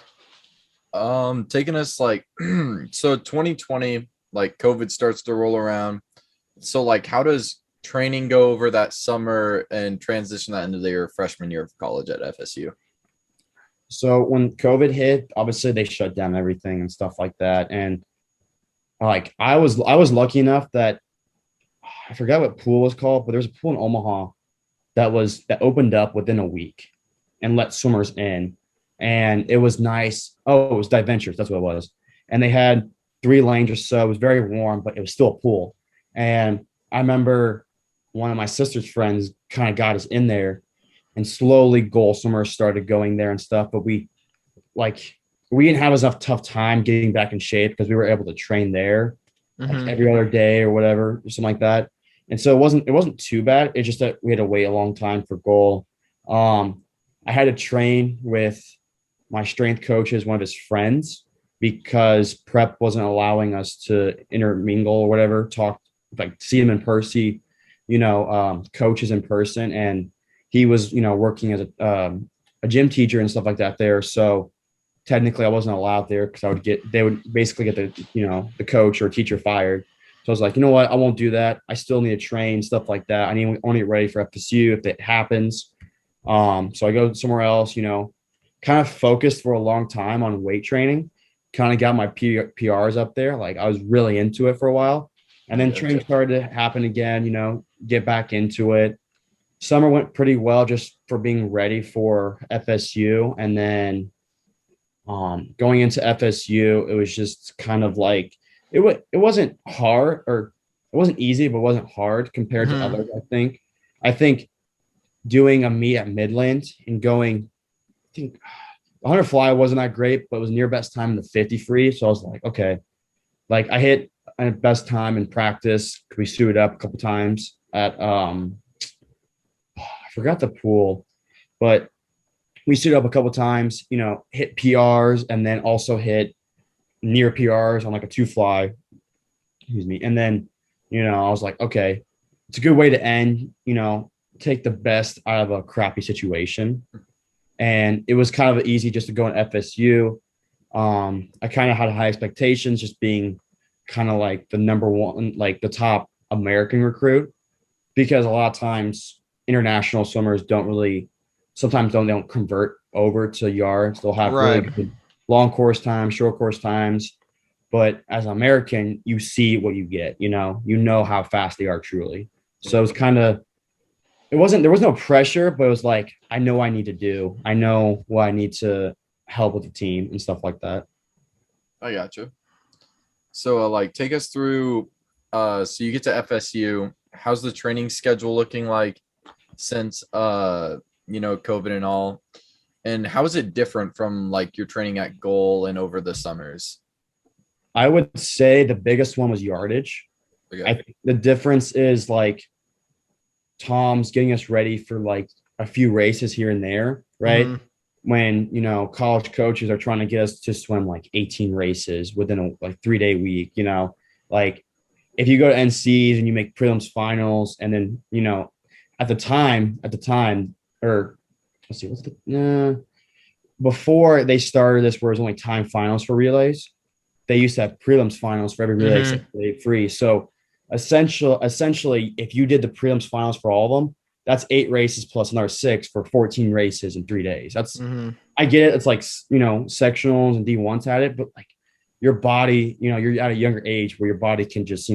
[SPEAKER 3] Taking us like, so 2020, like COVID starts to roll around. So like, how does training go over that summer and transition that into your freshman year of college at FSU?
[SPEAKER 2] So when COVID hit, obviously they shut down everything and stuff like that. And like, I was lucky enough that I forgot what pool was called, but there was a pool in Omaha that opened up within a week and let swimmers in. And it was nice. Oh, it was Dive Ventures. That's what it was. And they had 3 lanes or so. It was very warm, but it was still a pool. And I remember one of my sister's friends kind of got us in there, and slowly goal swimmers started going there and stuff. But we didn't have enough tough time getting back in shape because we were able to train there like every other day or whatever, or something like that. And so it wasn't too bad. It's just that we had to wait a long time for goal. I had to train with my strength coach as one of his friends because prep wasn't allowing us to intermingle or whatever, talk, like see him in person, coaches in person. And he was, working as a gym teacher and stuff like that there. So technically I wasn't allowed there because they would basically get the coach or teacher fired. So I was like, you know what? I won't do that. I still need to train, stuff like that. I want to get ready for FSU if it happens. So I go somewhere else, kind of focused for a long time on weight training, kind of got my PRs up there. Like I was really into it for a while. And then training started to happen again, get back into it. Summer went pretty well just for being ready for FSU. And then going into FSU, it was just kind of like it wasn't hard, or it wasn't easy, but it wasn't hard compared to others. I think doing a meet at Midland and going, I think 100 fly wasn't that great, but it was near best time in the 50 free. So I was like, okay, like I hit a best time in practice. We suited up a couple times at I forgot the pool, but we suited up a couple times, hit PRs and then also hit near PRs on like a 2 fly. Excuse me. And then, I was like, okay, it's a good way to end, take the best out of a crappy situation. And it was kind of easy just to go in FSU. I kind of had high expectations, just being kind of like the number one, like the top American recruit, because a lot of times international swimmers sometimes don't convert over to yards. They'll have really good long course times, short course times. But as an American, you see what you get, you know how fast they are truly. So it's kind of, there was no pressure, but it was like, I know I what I need to help with the team and stuff like that.
[SPEAKER 3] I gotcha. So take us through, so you get to FSU. How's the training schedule looking like since, COVID and all? And how is it different from like your training at goal and over the summers?
[SPEAKER 2] I would say the biggest one was yardage. Okay. I think the difference is like Tom's getting us ready for like a few races here and there, right? Mm-hmm. When, college coaches are trying to get us to swim like 18 races within a 3-day week, like if you go to NCs and you make prelims finals, and then, at the time, or let's see, before they started this, where it was only time finals for relays, they used to have prelims finals for every relay mm-hmm. free. So essentially, if you did the prelims finals for all of them, that's 8 races plus another 6 for 14 races in 3 days. That's mm-hmm. I get it. It's like, sectionals and D1s had it, but like your body, you're at a younger age where your body can just,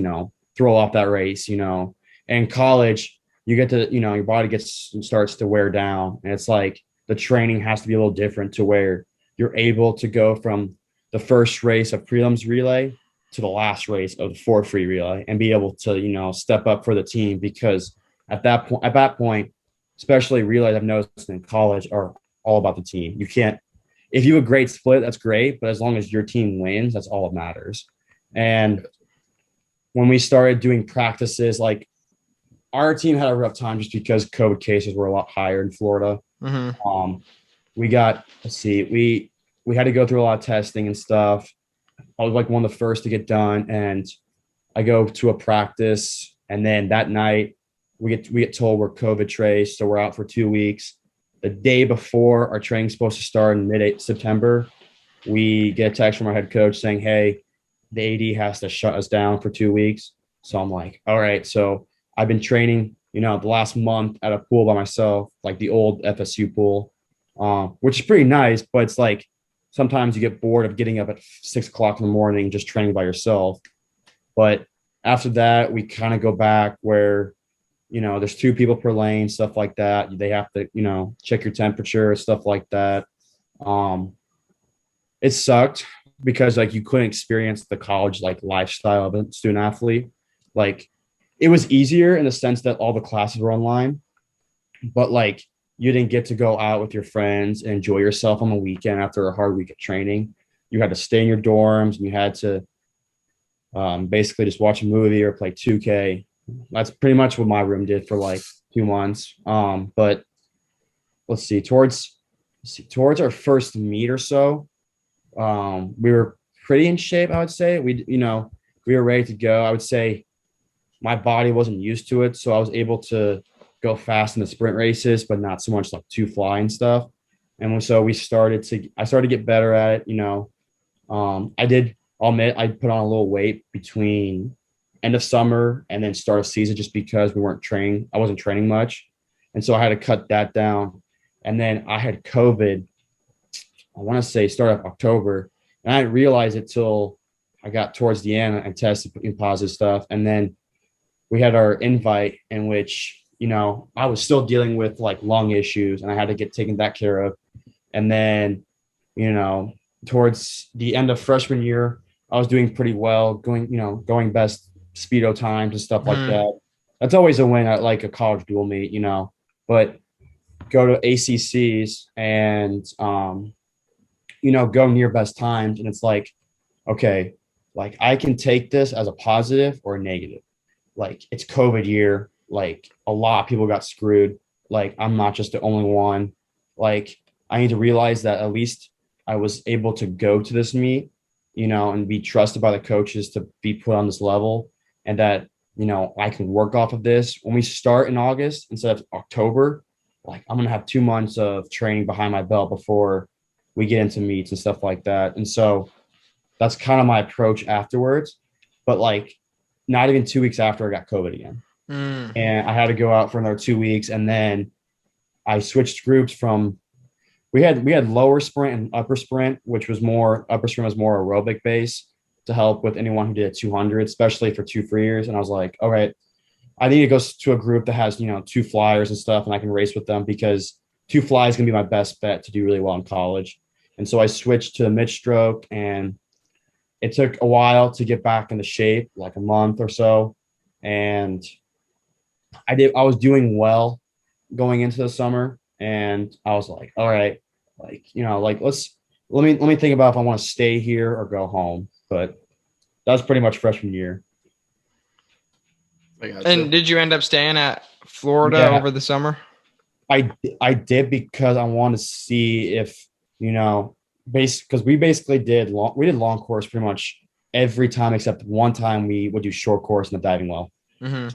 [SPEAKER 2] throw off that race, and college, you get to, your body starts to wear down. And it's like the training has to be a little different to where you're able to go from the first race of prelims relay to the last race of the 4 free relay and be able to, step up for the team, because at that point, especially relays I've noticed in college are all about the team. You can't, if you have a great split, that's great, but as long as your team wins, that's all that matters. And when we started doing practices, like our team had a rough time just because COVID cases were a lot higher in Florida. Mm-hmm. We had to go through a lot of testing and stuff. I was like one of the first to get done, and I go to a practice, and then that night we get told we're COVID traced, so we're out for 2 weeks. The day before our training's supposed to start in mid-September, we get a text from our head coach saying, hey, the AD has to shut us down for 2 weeks. So I'm like, all right. So I've been training, the last month at a pool by myself, like the old FSU pool, which is pretty nice, but it's like sometimes you get bored of getting up at 6 o'clock in the morning just training by yourself. But After that, we kind of go back where, there's 2 people per lane, stuff like that. They have to, check your temperature, stuff like that. Um, it sucked because like you couldn't experience the college like lifestyle of a student athlete. Like it was easier in the sense that all the classes were online, but like you didn't get to go out with your friends and enjoy yourself on the weekend after a hard week of training. You had to stay in your dorms and you had to basically just watch a movie or play 2K. That's pretty much what my room did for like 2 months. But let's see, towards our first meet or so, we were pretty in shape, I would say. We were ready to go. I would say my body wasn't used to it, so I was able to go fast in the sprint races, but not so much like two fly and stuff. And so I started to get better at it. I'll admit I put on a little weight between end of summer and then start of season just because we weren't training. I wasn't training much. And so I had to cut that down. And then I had COVID, I want to say start of October. And I didn't realize it till I got towards the end and tested positive stuff. And then we had our invite in which, I was still dealing with like lung issues and I had to get taken that care of. And then, towards the end of freshman year, I was doing pretty well, going best Speedo times and stuff like that. That's always a win at like a college dual meet, but go to ACCs and, go near best times. And it's like, okay, like I can take this as a positive or a negative. Like it's COVID year. Like a lot of people got screwed. Like I'm not just the only one. Like I need to realize that at least I was able to go to this meet, and be trusted by the coaches to be put on this level, and that, I can work off of this. When we start in August instead of October, like I'm going to have 2 months of training behind my belt before we get into meets and stuff like that. And so that's kind of my approach afterwards. But like not even 2 weeks after I got COVID again. And I had to go out for another 2 weeks. And then I switched groups from, we had lower sprint and upper sprint, upper sprint was more aerobic base to help with anyone who did 200, especially for 2 freers. And I was like, all right, I need to go to a group that has, 2 flyers and stuff, and I can race with them because 2 fly is going to be my best bet to do really well in college. And so I switched to mid stroke, and it took a while to get back into shape, like a month or so. And I was doing well going into the summer, and I was like, all right, like, let me think about if I want to stay here or go home. But that was pretty much freshman year.
[SPEAKER 1] And did you end up staying at Florida over the summer?
[SPEAKER 2] I did because I wanted to see if, because we basically did long course pretty much every time except one time we would do short course in the diving well.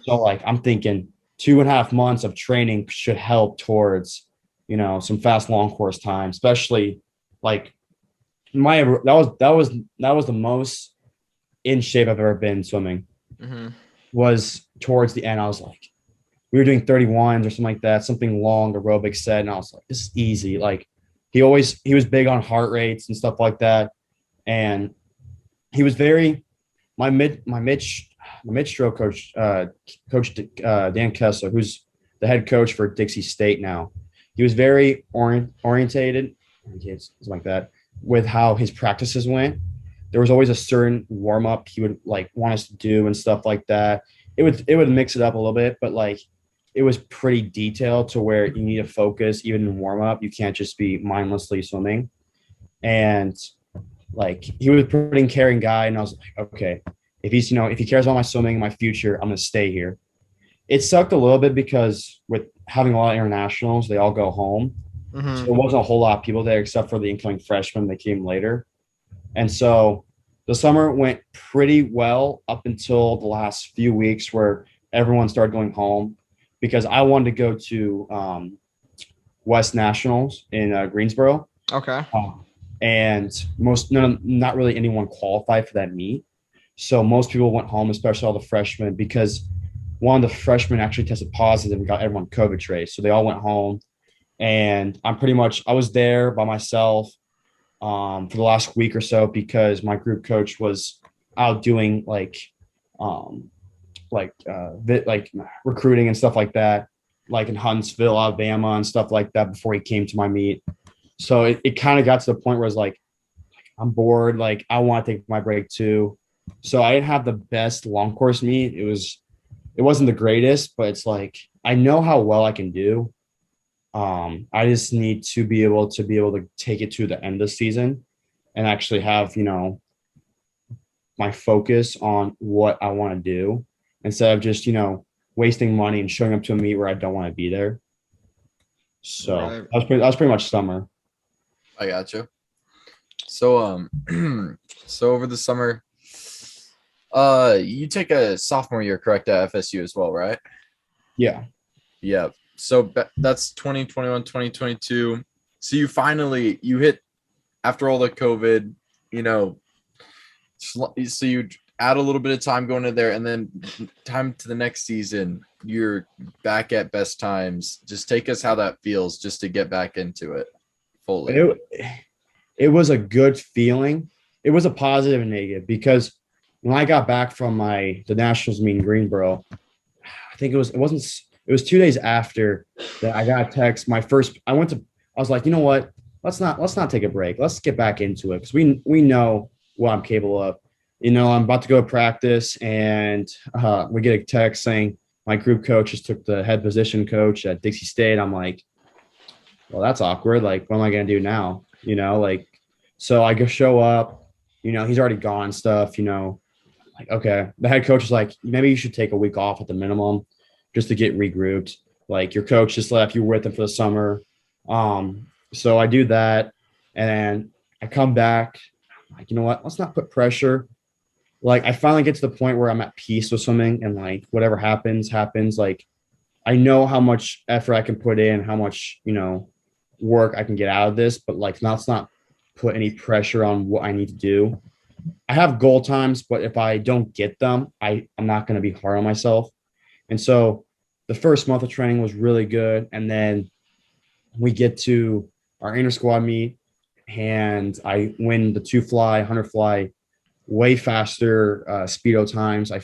[SPEAKER 2] So like I'm thinking 2.5 months of training should help towards, some fast long course time, especially like that was the most in shape I've ever been swimming. Was towards the end. I was like, we were doing 31s or something like that, something long aerobic set, and I was like, this is easy. Like he was big on heart rates and stuff like that, and he was very my mid stroke coach, Dan Kessler, who's the head coach for Dixie State now. He was very orientated, something like that, with how his practices went. There was always a certain warm up he would like want us to do and stuff like that. It would mix it up a little bit, but like it was pretty detailed to where you need to focus even in warm up. You can't just be mindlessly swimming. And like he was a pretty caring guy, and I was like, okay, if he cares about my swimming, my future, I'm gonna stay here. It sucked a little bit because with having a lot of internationals, they all go home. So there wasn't a whole lot of people there except for the incoming freshmen that came later. And so the summer went pretty well up until the last few weeks where everyone started going home because I wanted to go to West Nationals in Greensboro.
[SPEAKER 1] Okay.
[SPEAKER 2] And not really anyone qualified for that meet. So most people went home, especially all the freshmen, because one of the freshmen actually tested positive and got everyone COVID trace. So they all went home. And I was there by myself for the last week or so because my group coach was out doing like like recruiting and stuff like that, like in Huntsville, Alabama, and stuff like that before he came to my meet. So it kind of got to the point where it's like I'm bored, like I want to take my break too. So I didn't have the best long course meet. It wasn't the greatest, but it's like I know how well I can do. I just need to be able to take it to the end of the season and actually have, my focus on what I want to do instead of just, wasting money and showing up to a meet where I don't want to be there. So
[SPEAKER 3] Right.
[SPEAKER 2] that was pretty much summer.
[SPEAKER 3] I gotcha. So so over the summer, you take a sophomore year, correct, at FSU as well, right?
[SPEAKER 2] Yeah.
[SPEAKER 3] Yeah. So that's 2021, 2022. So you hit after all the COVID, so you add a little bit of time going in there, and then time to the next season, you're back at best times. Just take us how that feels just to get back into it fully.
[SPEAKER 2] It was a good feeling. It was a positive and negative because when I got back from the nationals meet in Greensboro, I think it was 2 days after that I got a text. I was like, you know what? Let's not take a break. Let's get back into it because we know what I'm capable of. I'm about to go to practice, and we get a text saying my group coach just took the head position coach at Dixie State. I'm like, well, that's awkward. Like, what am I gonna do now? So I go show up. He's already gone and stuff. Like, okay. The head coach is like, maybe you should take a week off at the minimum, just to get regrouped. Like, your coach just left. You were with him for the summer. So I do that, and I come back. Like, you know what? Let's not put pressure. Like, I finally get to the point where I'm at peace with swimming, and like whatever happens. Like, I know how much effort I can put in, how much work I can get out of this, but like, let's not put any pressure on what I need to do. I have goal times, but if I don't get them, I'm not going to be hard on myself. And so the first month of training was really good, and then we get to our inter squad meet, and I win the 2-fly, 100-fly, way faster Speedo times. I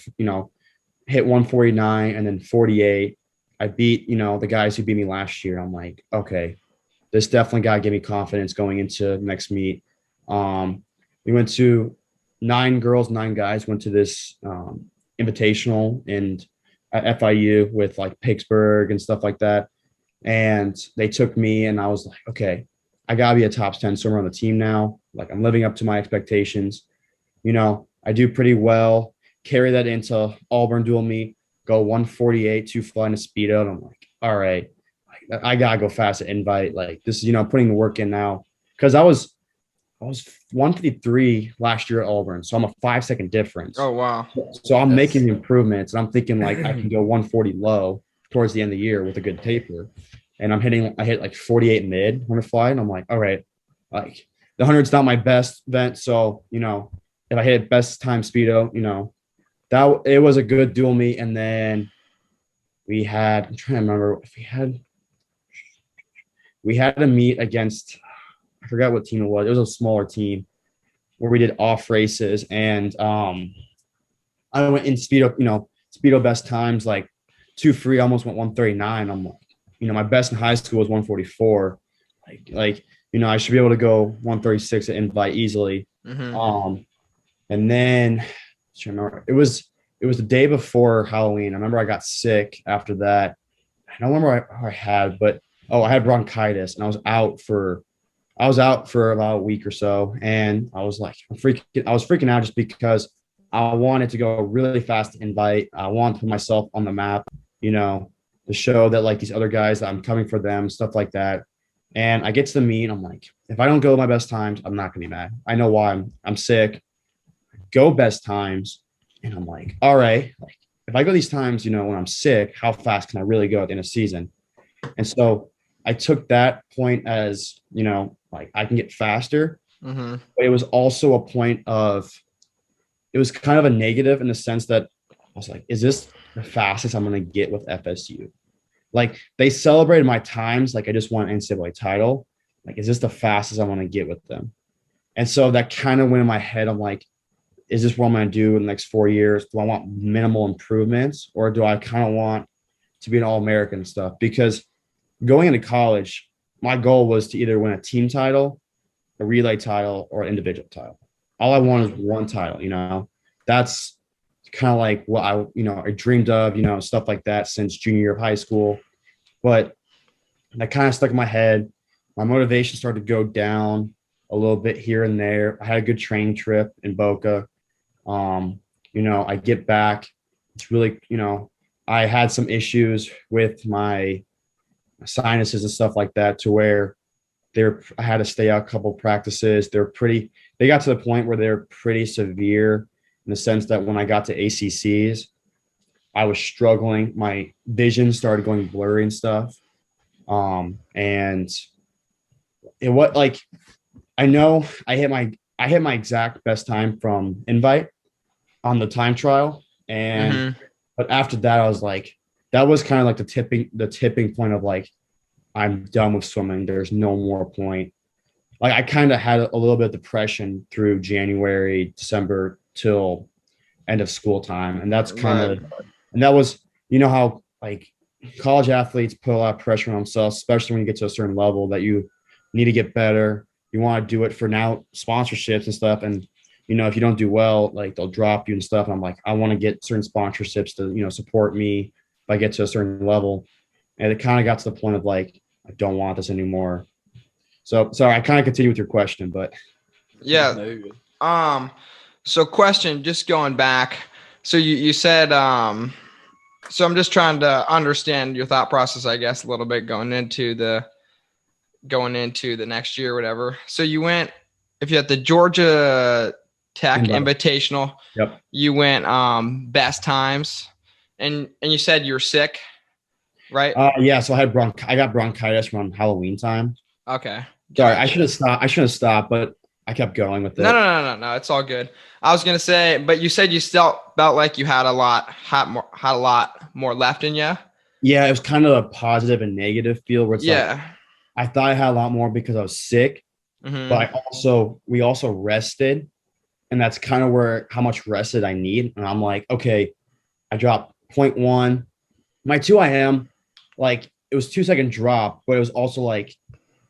[SPEAKER 2] hit 149 and then 48. I beat the guys who beat me last year. I'm like, okay, this definitely got to give me confidence going into the next meet. We went to 9 girls, 9 guys went to this invitational and at FIU with like Pittsburgh and stuff like that. And they took me, and I was like, okay, I gotta be a top 10 swimmer on the team now. Like, I'm living up to my expectations. I do pretty well, carry that into Auburn dual meet, go 148, 2-fly in a Speedo. And I'm like, all right, I gotta go fast at invite. Like, this is, putting the work in now. Cause I was 153 last year at Auburn. So I'm a 5-second difference.
[SPEAKER 1] Oh, wow.
[SPEAKER 2] So I'm making improvements, and I'm thinking like I can go 140 low towards the end of the year with a good taper. And I hit like 48 mid on a fly. And I'm like, all right, like the 100's not my best event. So, if I hit best time Speedo, that it was a good dual meet. And then I'm trying to remember if we had a meet against, I forgot what team it was. It was a smaller team where we did off races, and I went in Speedo, Speedo best times, like 2 free, almost went 139. I'm like, my best in high school was 144. Like, I should be able to go 136 at invite easily.
[SPEAKER 1] Mm-hmm.
[SPEAKER 2] And then it was the day before Halloween. I remember I got sick after that. I don't remember what I had, but I had bronchitis, and I was out for about a week or so. And I was like, I was freaking out just because I wanted to go really fast to invite. I wanted to put myself on the map, to show that like these other guys that I'm coming for them, stuff like that. And I get to the meet, I'm like, if I don't go my best times, I'm not gonna be mad. I know why. I'm sick. Go best times. And I'm like, all right, like if I go these times, when I'm sick, how fast can I really go at the end of season? And so I took that point as, like I can get faster.
[SPEAKER 1] Mm-hmm.
[SPEAKER 2] But it was also a point of, it was kind of a negative in the sense that I was like, is this the fastest I'm going to get with FSU? Like, they celebrated my times. Like, I just won an NCAA title. Like, is this the fastest I want to get with them? And so that kind of went in my head. I'm like, is this what I'm going to do in the next 4 years? Do I want minimal improvements, or do I kind of want to be an All-American and stuff? Because going into college, my goal was to either win a team title, a relay title, or an individual title. All I want is one title, That's kind of like what I dreamed of, stuff like that since junior year of high school. But that kind of stuck in my head. My motivation started to go down a little bit here and there. I had a good training trip in Boca. I get back. It's really, I had some issues with my sinuses and stuff like that, to where I had to stay out a couple practices. They got to the point where they're pretty severe, in the sense that when I got to ACCs, I was struggling. My vision started going blurry and stuff. And it was like, I know I hit my exact best time from invite on the time trial. And, but after that, I was like, that was kind of like the tipping point of like, I'm done with swimming. There's no more point. Like, I kind of had a little bit of depression through January, December till end of school time. And that's and that was, how like college athletes put a lot of pressure on themselves, especially when you get to a certain level that you need to get better. You want to do it for now sponsorships and stuff. And, if you don't do well, like they'll drop you and stuff. And I'm like, I want to get certain sponsorships to, support me if I get to a certain level. And it kind of got to the point of like, I don't want this anymore. So sorry, I kind of continue with your question, but
[SPEAKER 1] yeah. So question, just going back. So you said, so I'm just trying to understand your thought process, I guess, a little bit going into the next year or whatever. So you went, if you had the Georgia Tech Invitational,
[SPEAKER 2] yep.
[SPEAKER 1] You went best times, and you said you were sick, right?
[SPEAKER 2] Yeah. So I got bronchitis around Halloween time.
[SPEAKER 1] Okay.
[SPEAKER 2] Sorry, I should have stopped, but I kept going with it.
[SPEAKER 1] No. It's all good. I was gonna say, but you said you still felt like you had a lot more left in you.
[SPEAKER 2] Yeah, it was kind of a positive and negative feel where it's
[SPEAKER 1] like,
[SPEAKER 2] I thought I had a lot more because I was sick, but we also rested, and that's kind of how much rested I need. And I'm like, okay, I dropped 0.1. My 2 IM, like it was 2-second drop, but it was also like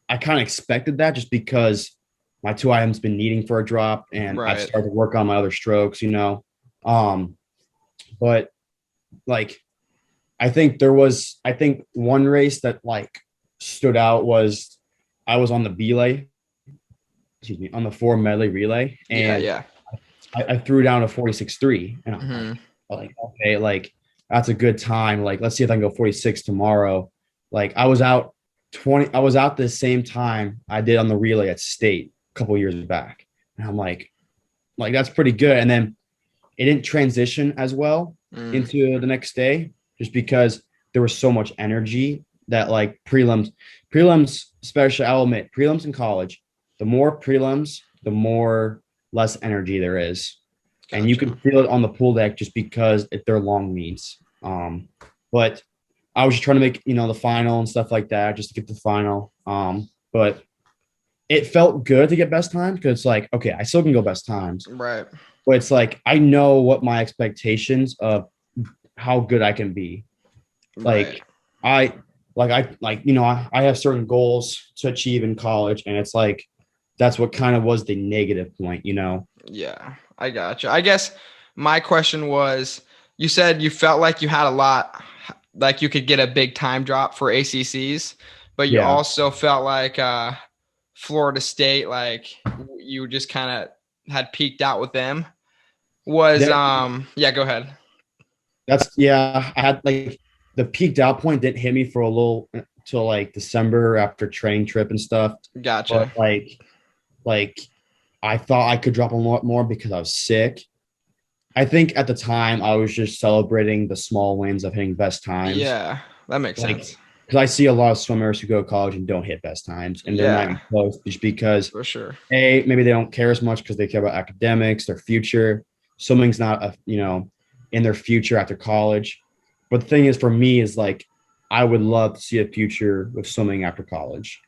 [SPEAKER 2] I kind of expected that just because my 2 IM's been needing for a drop, and I started to work on my other strokes, but like I think one race that like stood out was I was on the belay, on the 4 medley relay, and I threw down a 46.3, and I'm like, okay, like that's a good time. Like, let's see if I can go 46 tomorrow. Like I was out the same time I did on the relay at state a couple years back. And I'm like that's pretty good. And then it didn't transition as well into the next day, just because there was so much energy that like prelims, especially I'll admit, prelims in college, the more prelims, the more less energy there is. Gotcha. And you can feel it on the pool deck just because they're long meets. But I was just trying to make, the final and stuff like that, just to get the final. But it felt good to get best times, because it's like, okay, I still can go best times.
[SPEAKER 1] Right.
[SPEAKER 2] But it's like, I know what my expectations of how good I can be. Like, I have certain goals to achieve in college, and it's like, that's what kind of was the negative point,
[SPEAKER 1] Yeah, I gotcha. I guess my question was, you said you felt like you had a lot, like you could get a big time drop for ACCs, but you also felt like Florida State, like you just kind of had peaked out with them. Go ahead.
[SPEAKER 2] I had like the peaked out point didn't hit me for a little till like December after training trip and stuff.
[SPEAKER 1] Gotcha.
[SPEAKER 2] But like I thought I could drop a lot more because I was sick. I think at the time I was just celebrating the small wins of hitting best times.
[SPEAKER 1] Yeah, that makes sense.
[SPEAKER 2] Because I see a lot of swimmers who go to college and don't hit best times, and they're not even close, just because
[SPEAKER 1] for sure.
[SPEAKER 2] Maybe they don't care as much because they care about academics, their future. Swimming's not in their future after college. But the thing is, for me, is like I would love to see a future with swimming after college.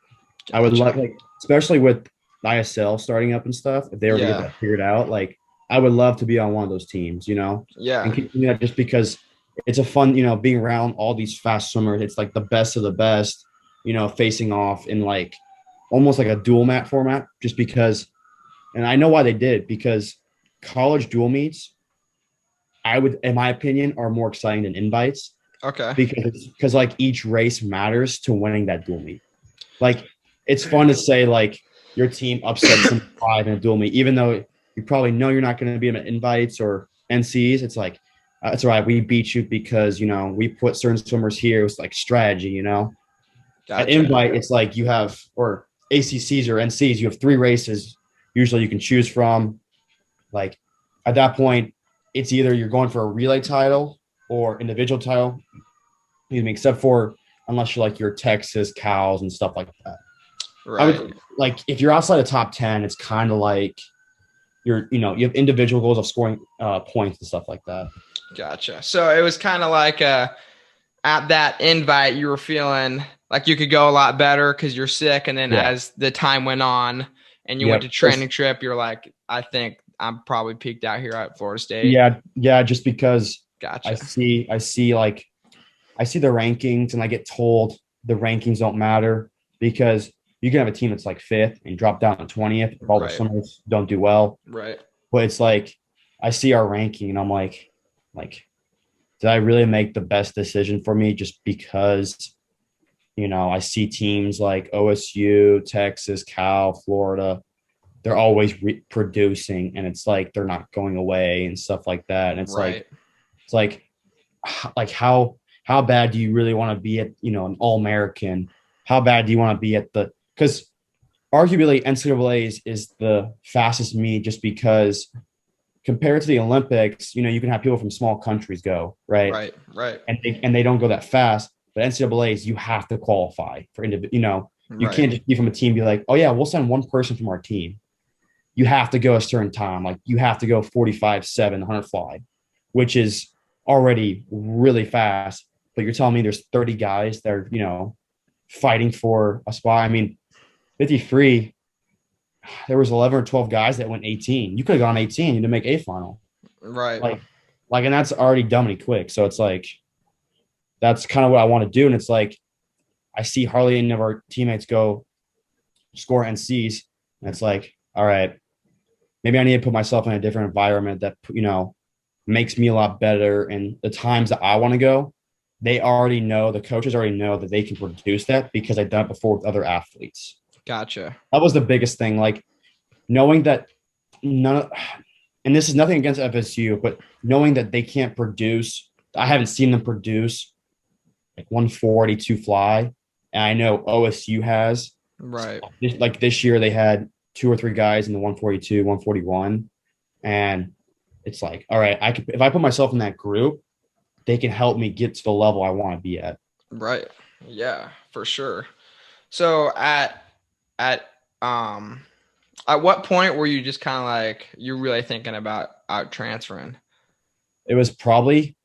[SPEAKER 2] Gotcha. I would love, especially with ISL starting up and stuff, if they were to get that figured out, like I would love to be on one of those teams, and
[SPEAKER 1] Yeah.
[SPEAKER 2] continue that just because it's a fun, being around all these fast swimmers. It's like the best of the best, facing off in like almost like a dual mat format, just because. And I know why they did, because college dual meets, in my opinion, are more exciting than invites
[SPEAKER 1] Okay.
[SPEAKER 2] because like each race matters to winning that dual meet. Like it's fun to say like your team upsets some five in a dual meet, even though you probably know you're not going to be in invites or NCs. It's like it's all right. We beat you because we put certain swimmers here. It was like strategy. At
[SPEAKER 1] Gotcha.
[SPEAKER 2] invite, it's like you have or ACCs or NCs. You have three races. Usually, you can choose from. Like at that point, it's either you're going for a relay title or individual title. Excuse me, except for unless you're like your Texas cows and stuff like that. I
[SPEAKER 1] Right.
[SPEAKER 2] would like if you're outside the top 10, it's kind of like you have individual goals of scoring points and stuff like that.
[SPEAKER 1] Gotcha. So it was kind of like at that invite, you were feeling like you could go a lot better because you're sick. And then as the time went on and you went to training trip, you're like, I think I'm probably peaked out here at Florida State.
[SPEAKER 2] Yeah. Just because
[SPEAKER 1] Gotcha.
[SPEAKER 2] I see the rankings and I get told the rankings don't matter because you can have a team that's like fifth and drop down to 20th if all the swimmers don't do well.
[SPEAKER 1] Right.
[SPEAKER 2] But it's like I see our ranking and I'm like, did I really make the best decision for me just because, I see teams like OSU, Texas, Cal, Florida, they're always producing and it's like they're not going away and stuff like that. And it's like how bad do you really want to be at, an All-American? How bad do you want to be at because arguably NCAA's is the fastest meet just because compared to the Olympics, you can have people from small countries go, right?
[SPEAKER 1] Right.
[SPEAKER 2] And they don't go that fast. But NCAA's, you have to qualify for individual. You can't just be from a team and be like, oh yeah, we'll send one person from our team. You have to go a certain time. Like you have to go 45-7, 100 fly, which is already really fast. But you're telling me there's 30 guys that are, fighting for a spot. I mean, 53, there was 11 or 12 guys that went 18. You could have gone 18 to make a final.
[SPEAKER 1] Right.
[SPEAKER 2] And that's already dumbly quick. So it's like, that's kind of what I want to do. And it's like, I see hardly any of our teammates go score NCs. And it's like, all right, maybe I need to put myself in a different environment that, makes me a lot better. And the times that I want to go, the coaches already know that they can produce that because I've done it before with other athletes.
[SPEAKER 1] Gotcha.
[SPEAKER 2] That was the biggest thing. Like knowing that and this is nothing against FSU, but knowing that they can't produce, I haven't seen them produce like 142 fly. And I know OSU has.
[SPEAKER 1] Right.
[SPEAKER 2] Like this year they had 2 or 3 guys in the 142, 141. And it's like, all right, if I put myself in that group, they can help me get to the level I want to be at.
[SPEAKER 1] Right. Yeah, for sure. So at what point were you just kind of like you're really thinking about out transferring?
[SPEAKER 2] It was probably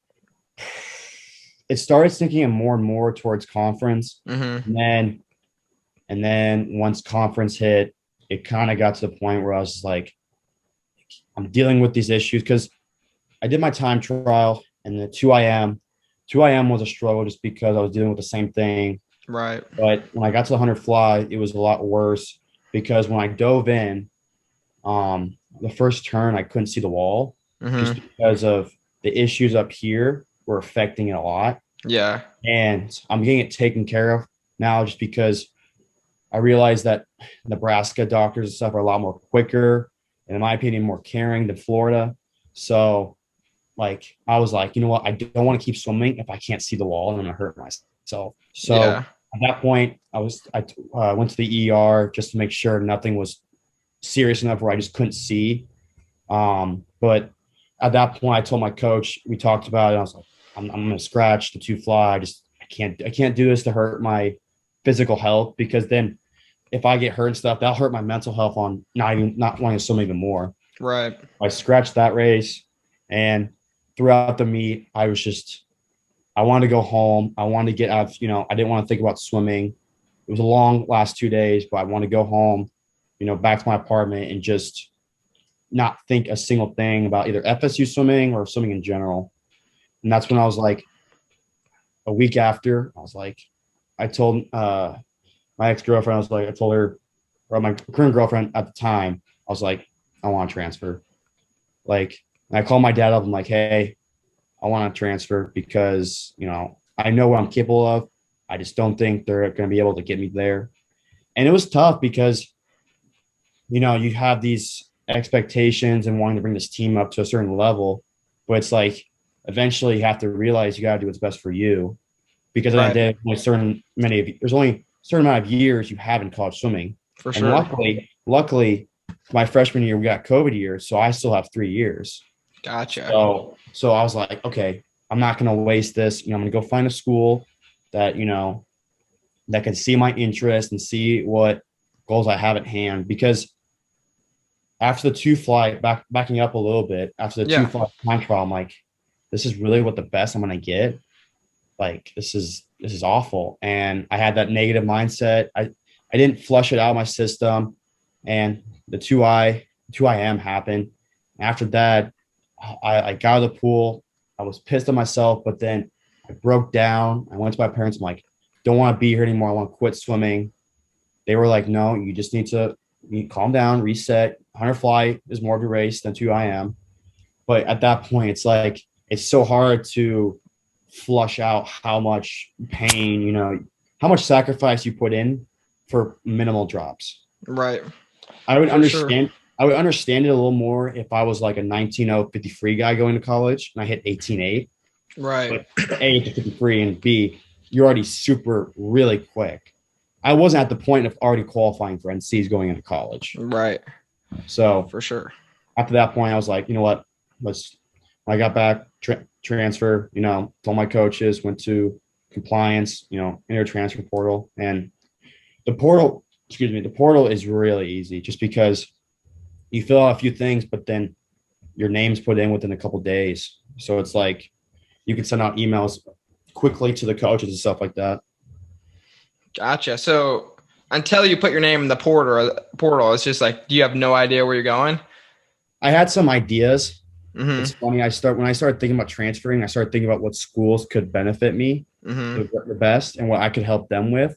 [SPEAKER 2] it started thinking more and more towards conference.
[SPEAKER 1] Mm-hmm.
[SPEAKER 2] And then once conference hit, it kind of got to the point where I was like, I'm dealing with these issues because I did my time trial and the 2IM was a struggle just because I was dealing with the same thing.
[SPEAKER 1] Right.
[SPEAKER 2] But when I got to the 100 fly, it was a lot worse because when I dove in, the first turn, I couldn't see the wall just because of the issues up here were affecting it a lot.
[SPEAKER 1] Yeah.
[SPEAKER 2] And I'm getting it taken care of now just because I realized that Nebraska doctors and stuff are a lot more quicker and, in my opinion, more caring than Florida. So, like, I was like, you know what? I don't want to keep swimming if I can't see the wall and I'm going to hurt myself. So at that point, I went to the ER just to make sure nothing was serious enough where I just couldn't see. But at that point, I told my coach, we talked about it. I was like, I'm going to scratch the 2 fly. I can't do this to hurt my physical health because then if I get hurt and stuff, that'll hurt my mental health on not wanting to swim even more.
[SPEAKER 1] Right.
[SPEAKER 2] I scratched that race, and throughout the meet, I wanted to go home. I wanted to get out. I didn't want to think about swimming. It was a long last 2 days, but I wanted to go home, back to my apartment and just not think a single thing about either FSU swimming or swimming in general. And that's when I was like, a week after, I was like, I told my ex-girlfriend, I told her, or my current girlfriend at the time, I was like, I want to transfer. Like, and I called my dad up. I'm like, hey, I want to transfer because, I know what I'm capable of. I just don't think they're going to be able to get me there. And it was tough because, you have these expectations and wanting to bring this team up to a certain level, but it's like eventually you have to realize you got to do what's best for you, because at the end of the day, there's only a certain amount of years you have in college swimming.
[SPEAKER 1] For
[SPEAKER 2] And
[SPEAKER 1] sure.
[SPEAKER 2] luckily, my freshman year we got COVID year, so I still have 3 years.
[SPEAKER 1] Gotcha.
[SPEAKER 2] So I was like, okay, I'm not going to waste this. I'm going to go find a school that that can see my interest and see what goals I have at hand. Because after the two fly, backing up a little bit, after the two
[SPEAKER 1] Yeah.
[SPEAKER 2] fly time trial, I'm like, this is really what the best I'm going to get. Like, this is awful. And I had that negative mindset. I didn't flush it out of my system, and the 2IM happened. After that, I got out of the pool. I was pissed at myself, but then I broke down. I went to my parents. I'm like, don't want to be here anymore. I want to quit swimming. They were like, no, you just need to calm down, reset. 100 fly is more of a race than 2IM. But at that point, it's like, it's so hard to flush out how much pain, how much sacrifice you put in for minimal drops.
[SPEAKER 1] Right.
[SPEAKER 2] I would
[SPEAKER 1] For
[SPEAKER 2] understand.
[SPEAKER 1] sure.
[SPEAKER 2] I would understand it a little more if I was like a 19.0 free guy going to college and I hit 18.8.
[SPEAKER 1] Right.
[SPEAKER 2] But A, to 53, and B, you're already super really quick. I wasn't at the point of already qualifying for NCs going into college.
[SPEAKER 1] Right.
[SPEAKER 2] So
[SPEAKER 1] For sure.
[SPEAKER 2] after that point, I was like, you know what? When I got back, transfer, told my coaches, went to compliance, enter transfer portal. And the portal is really easy just because you fill out a few things, but then your name's put in within a couple of days. So it's like you can send out emails quickly to the coaches and stuff like that.
[SPEAKER 1] Gotcha. So until you put your name in the portal, it's just like, do you have no idea where you're going?
[SPEAKER 2] I had some ideas.
[SPEAKER 1] Mm-hmm.
[SPEAKER 2] It's funny. When I started thinking about transferring, I started thinking about what schools could benefit me
[SPEAKER 1] Mm-hmm.
[SPEAKER 2] the best and what I could help them with.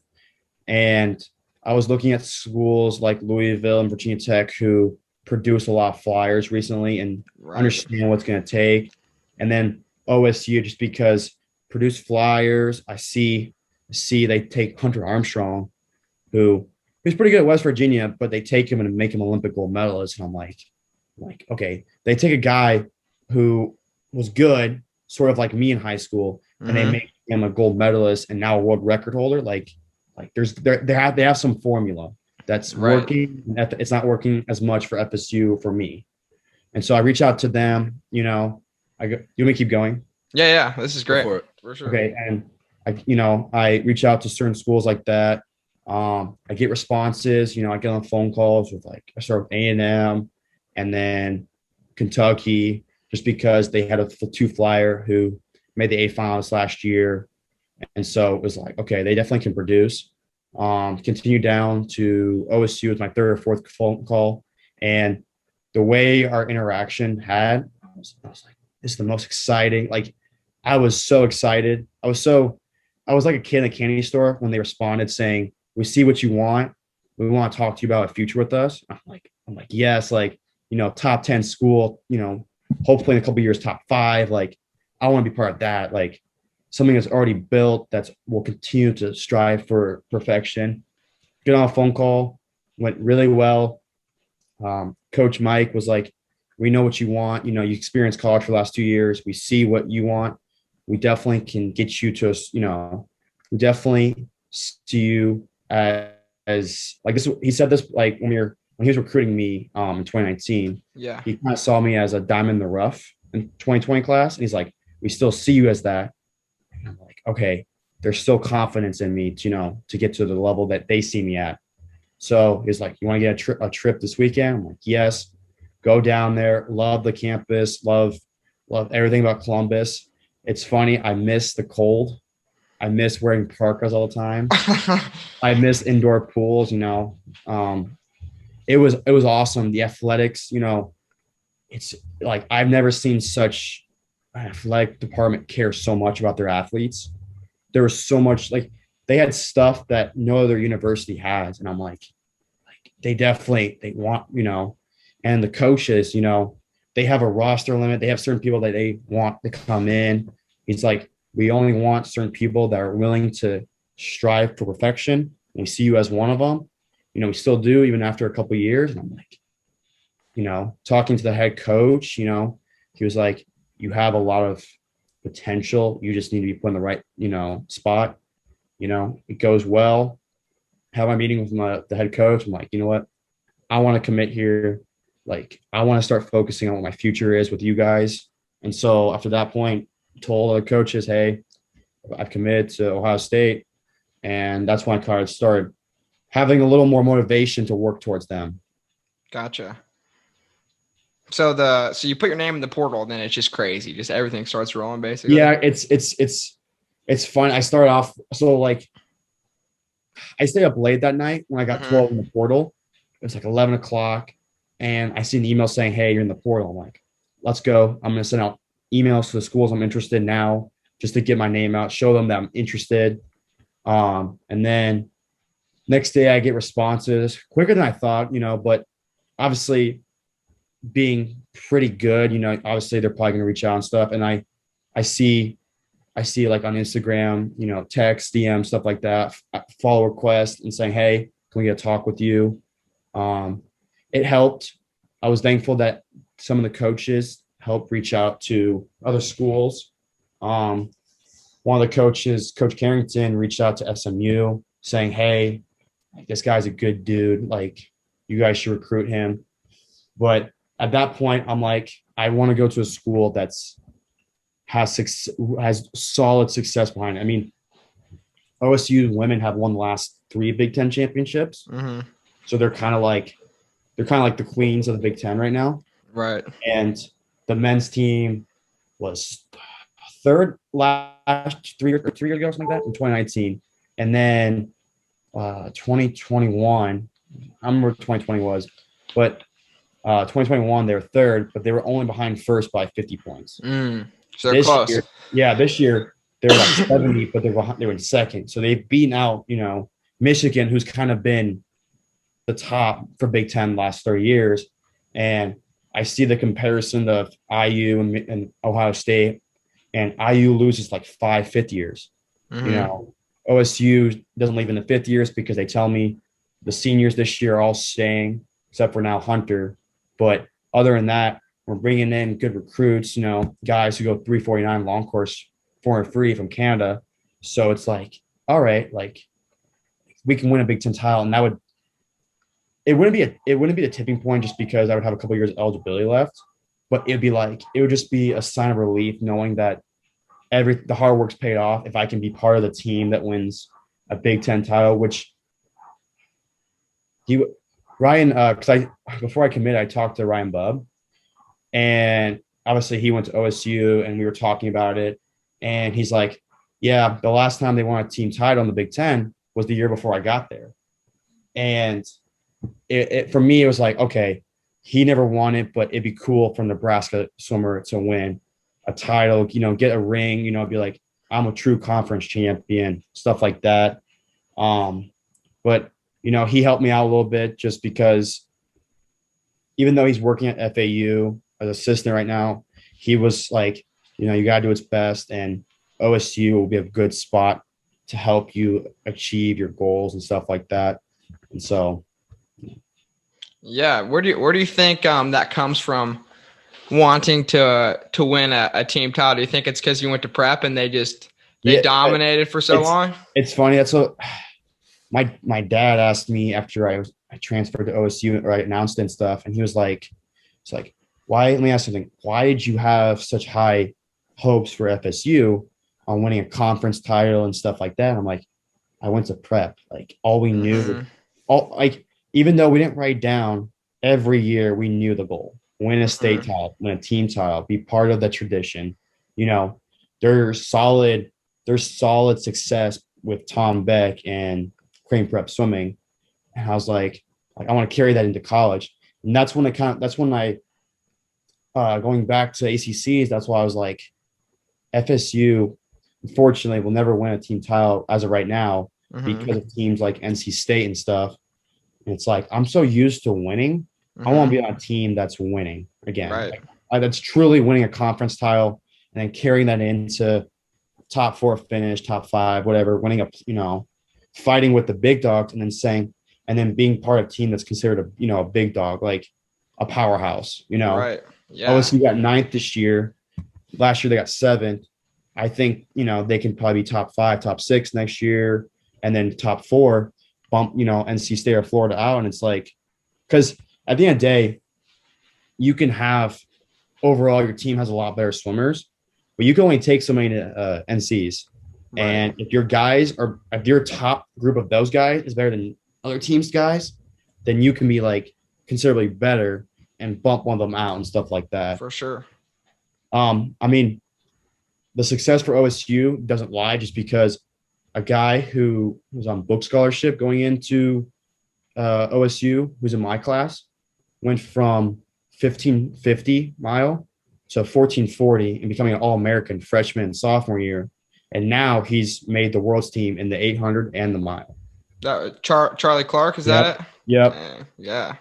[SPEAKER 2] And I was looking at schools like Louisville and Virginia Tech who produce a lot of flyers recently and understand what's going to take. And then OSU, just because produce flyers, I see they take Hunter Armstrong, who's pretty good at West Virginia, but they take him and make him Olympic gold medalist. And I'm like, okay, they take a guy who was good, sort of like me in high school, and they make him a gold medalist and now a world record holder. Like they have some formula that's working. It's not working as much for FSU for me. And so I reach out to them, you want me to keep going?
[SPEAKER 1] Yeah. This is great.
[SPEAKER 3] For
[SPEAKER 1] sure.
[SPEAKER 2] Okay. And I reach out to certain schools like that. I get responses, I get on phone calls with I start with A&M and then Kentucky, just because they had a 2 flyer who made the A finals last year. And so it was like, okay, they definitely can produce. Continue down to OSU with my 3rd or 4th phone call. And the way our interaction had, I was like, this is the most exciting. Like, I was so excited. I was like a kid in a candy store when they responded saying, we see what you want. We want to talk to you about a future with us. I'm like, yes, top 10 school, hopefully in a couple of years, top 5. Like, I want to be part of that. Like, something that's already built that will continue to strive for perfection. Get on a phone call, went really well. Coach Mike was like, we know what you want. You experienced college for the last 2 years. We see what you want. We definitely can get you to, we definitely see you as like this. He said this like when he was recruiting me in 2019.
[SPEAKER 1] Yeah.
[SPEAKER 2] He kind of saw me as a diamond in the rough in 2020 class. And he's like, we still see you as that. And I'm like, okay, there's still confidence in me to get to the level that they see me at. So he's like, you want to get a trip this weekend? I'm like, yes. Go down there. Love the campus. Love everything about Columbus. It's funny. I miss the cold. I miss wearing parkas all the time. I miss indoor pools. It was awesome. The athletics. it's like I've never seen such an athletic department care so much about their athletes. There was so much like they had stuff that no other university has, and I'm like they want, and the coaches, they have a roster limit. They have certain people that they want to come in. It's like we only want certain people that are willing to strive for perfection. We see you as one of them. We still do even after a couple of years. And I'm like, talking to the head coach, he was like, you have a lot of potential. You just need to be put in the right, spot. It goes well. Have my meeting with the head coach. I'm like, you know what? I want to commit here. Like, I want to start focusing on what my future is with you guys. And so after that point, told the coaches, hey, I've committed to Ohio State. And that's when I kind of started having a little more motivation to work towards them.
[SPEAKER 1] Gotcha. So you put your name in the portal, then it's just crazy. Just everything starts rolling basically.
[SPEAKER 2] Yeah, it's fun. I started off so like I stayed up late that night when I got 12 in the portal. It was like 11 o'clock, and I see an email saying, hey, you're in the portal. I'm like, let's go. I'm going to send out emails to the schools I'm interested in now just to get my name out, show them that I'm interested. And then next day I get responses quicker than I thought, but obviously being pretty good, obviously they're probably going to reach out and stuff. And I see like on Instagram, text, DM, stuff like that, follow request and saying, hey, can we get a talk with you? It helped. I was thankful that some of the coaches helped reach out to other schools. One of the coaches, Coach Carrington, reached out to SMU saying, hey, this guy's a good dude. Like, you guys should recruit him. But at that point, I'm like, I want to go to a school has solid success behind it. I mean, OSU women have won the last 3 Big Ten championships. So they're kind of like the queens of the Big Ten right now.
[SPEAKER 1] Right.
[SPEAKER 2] And the men's team was third last 3 years ago, something like that, in 2019. And then 2021, I don't remember what 2020 was, but 2021 they were third, but they were only behind first by 50 points.
[SPEAKER 1] So they're close.
[SPEAKER 2] This year they were like 70, but they were in second. So they've beaten out, Michigan, who's kind of been the top for Big Ten the last 30 years. And I see the comparison of IU and Ohio State, and IU loses like 5 fifth years. OSU doesn't leave in the 5th years because they tell me the seniors this year are all staying, except for now Hunter. But other than that, we're bringing in good recruits, guys who go 349 long course, 400 from Canada. So it's like, all right, like we can win a Big Ten title, and it wouldn't be a tipping point just because I would have a couple years of eligibility left, but it would just be a sign of relief knowing that the hard work's paid off if I can be part of the team that wins a Big Ten title, which because before I committed, I talked to Ryan Bubb, and obviously he went to OSU and we were talking about it. And he's like, yeah, the last time they won a team title in the Big Ten was the year before I got there. And for me, it was like, okay, he never won it, but it'd be cool for Nebraska swimmer to win a title, get a ring, be like, I'm a true conference champion, stuff like that. But, he helped me out a little bit just because even though he's working at FAU as assistant right now, he was like, you got to do its best, and OSU will be a good spot to help you achieve your goals and stuff like that. And so,
[SPEAKER 1] yeah, where do you think that comes from, wanting to win a team title? Do you think it's because you went to prep and they dominated for so long?
[SPEAKER 2] It's funny. That's what my dad asked me after I transferred to OSU, or I announced and stuff, and he was like, "It's like, why? Let me ask something. Why did you have such high hopes for FSU on winning a conference title and stuff like that?" And I'm like, I went to prep. Like, all we knew, even though we didn't write down every year, we knew the goal: win a state title, win a team title, be part of the tradition. There's solid success with Tom Beck and Crane Prep Swimming. And I was like I want to carry that into college. And that's when going back to ACCs, that's why I was like, FSU, unfortunately, will never win a team title as of right now because of teams like NC State and stuff. And it's like, I'm so used to winning. I want to be on a team that's winning again.
[SPEAKER 1] Right.
[SPEAKER 2] Like, that's truly winning a conference title and then carrying that into top 4 finish, top 5, whatever, winning fighting with the big dogs and then being part of a team that's considered a big dog, like a powerhouse,
[SPEAKER 1] Right. Yeah.
[SPEAKER 2] OSU got 9th this year. Last year they got 7th. I think, they can probably be top 5, top 6 next year, and then top 4 bump, NC State or Florida out. And it's like, because at the end of the day, you can have overall your team has a lot better swimmers, but you can only take so many NCs. Right. And if your top group of those guys is better than other teams' guys, then you can be like considerably better and bump one of them out and stuff like that.
[SPEAKER 1] For sure.
[SPEAKER 2] I mean, the success for OSU doesn't lie just because a guy who was on book scholarship going into OSU, who's in my class, went from 1550 mile to 1440 and becoming an All-American freshman and sophomore year. And now he's made the world's team in the 800 and the mile.
[SPEAKER 1] Charlie Clark, is that it?
[SPEAKER 2] Yep.
[SPEAKER 1] Yeah.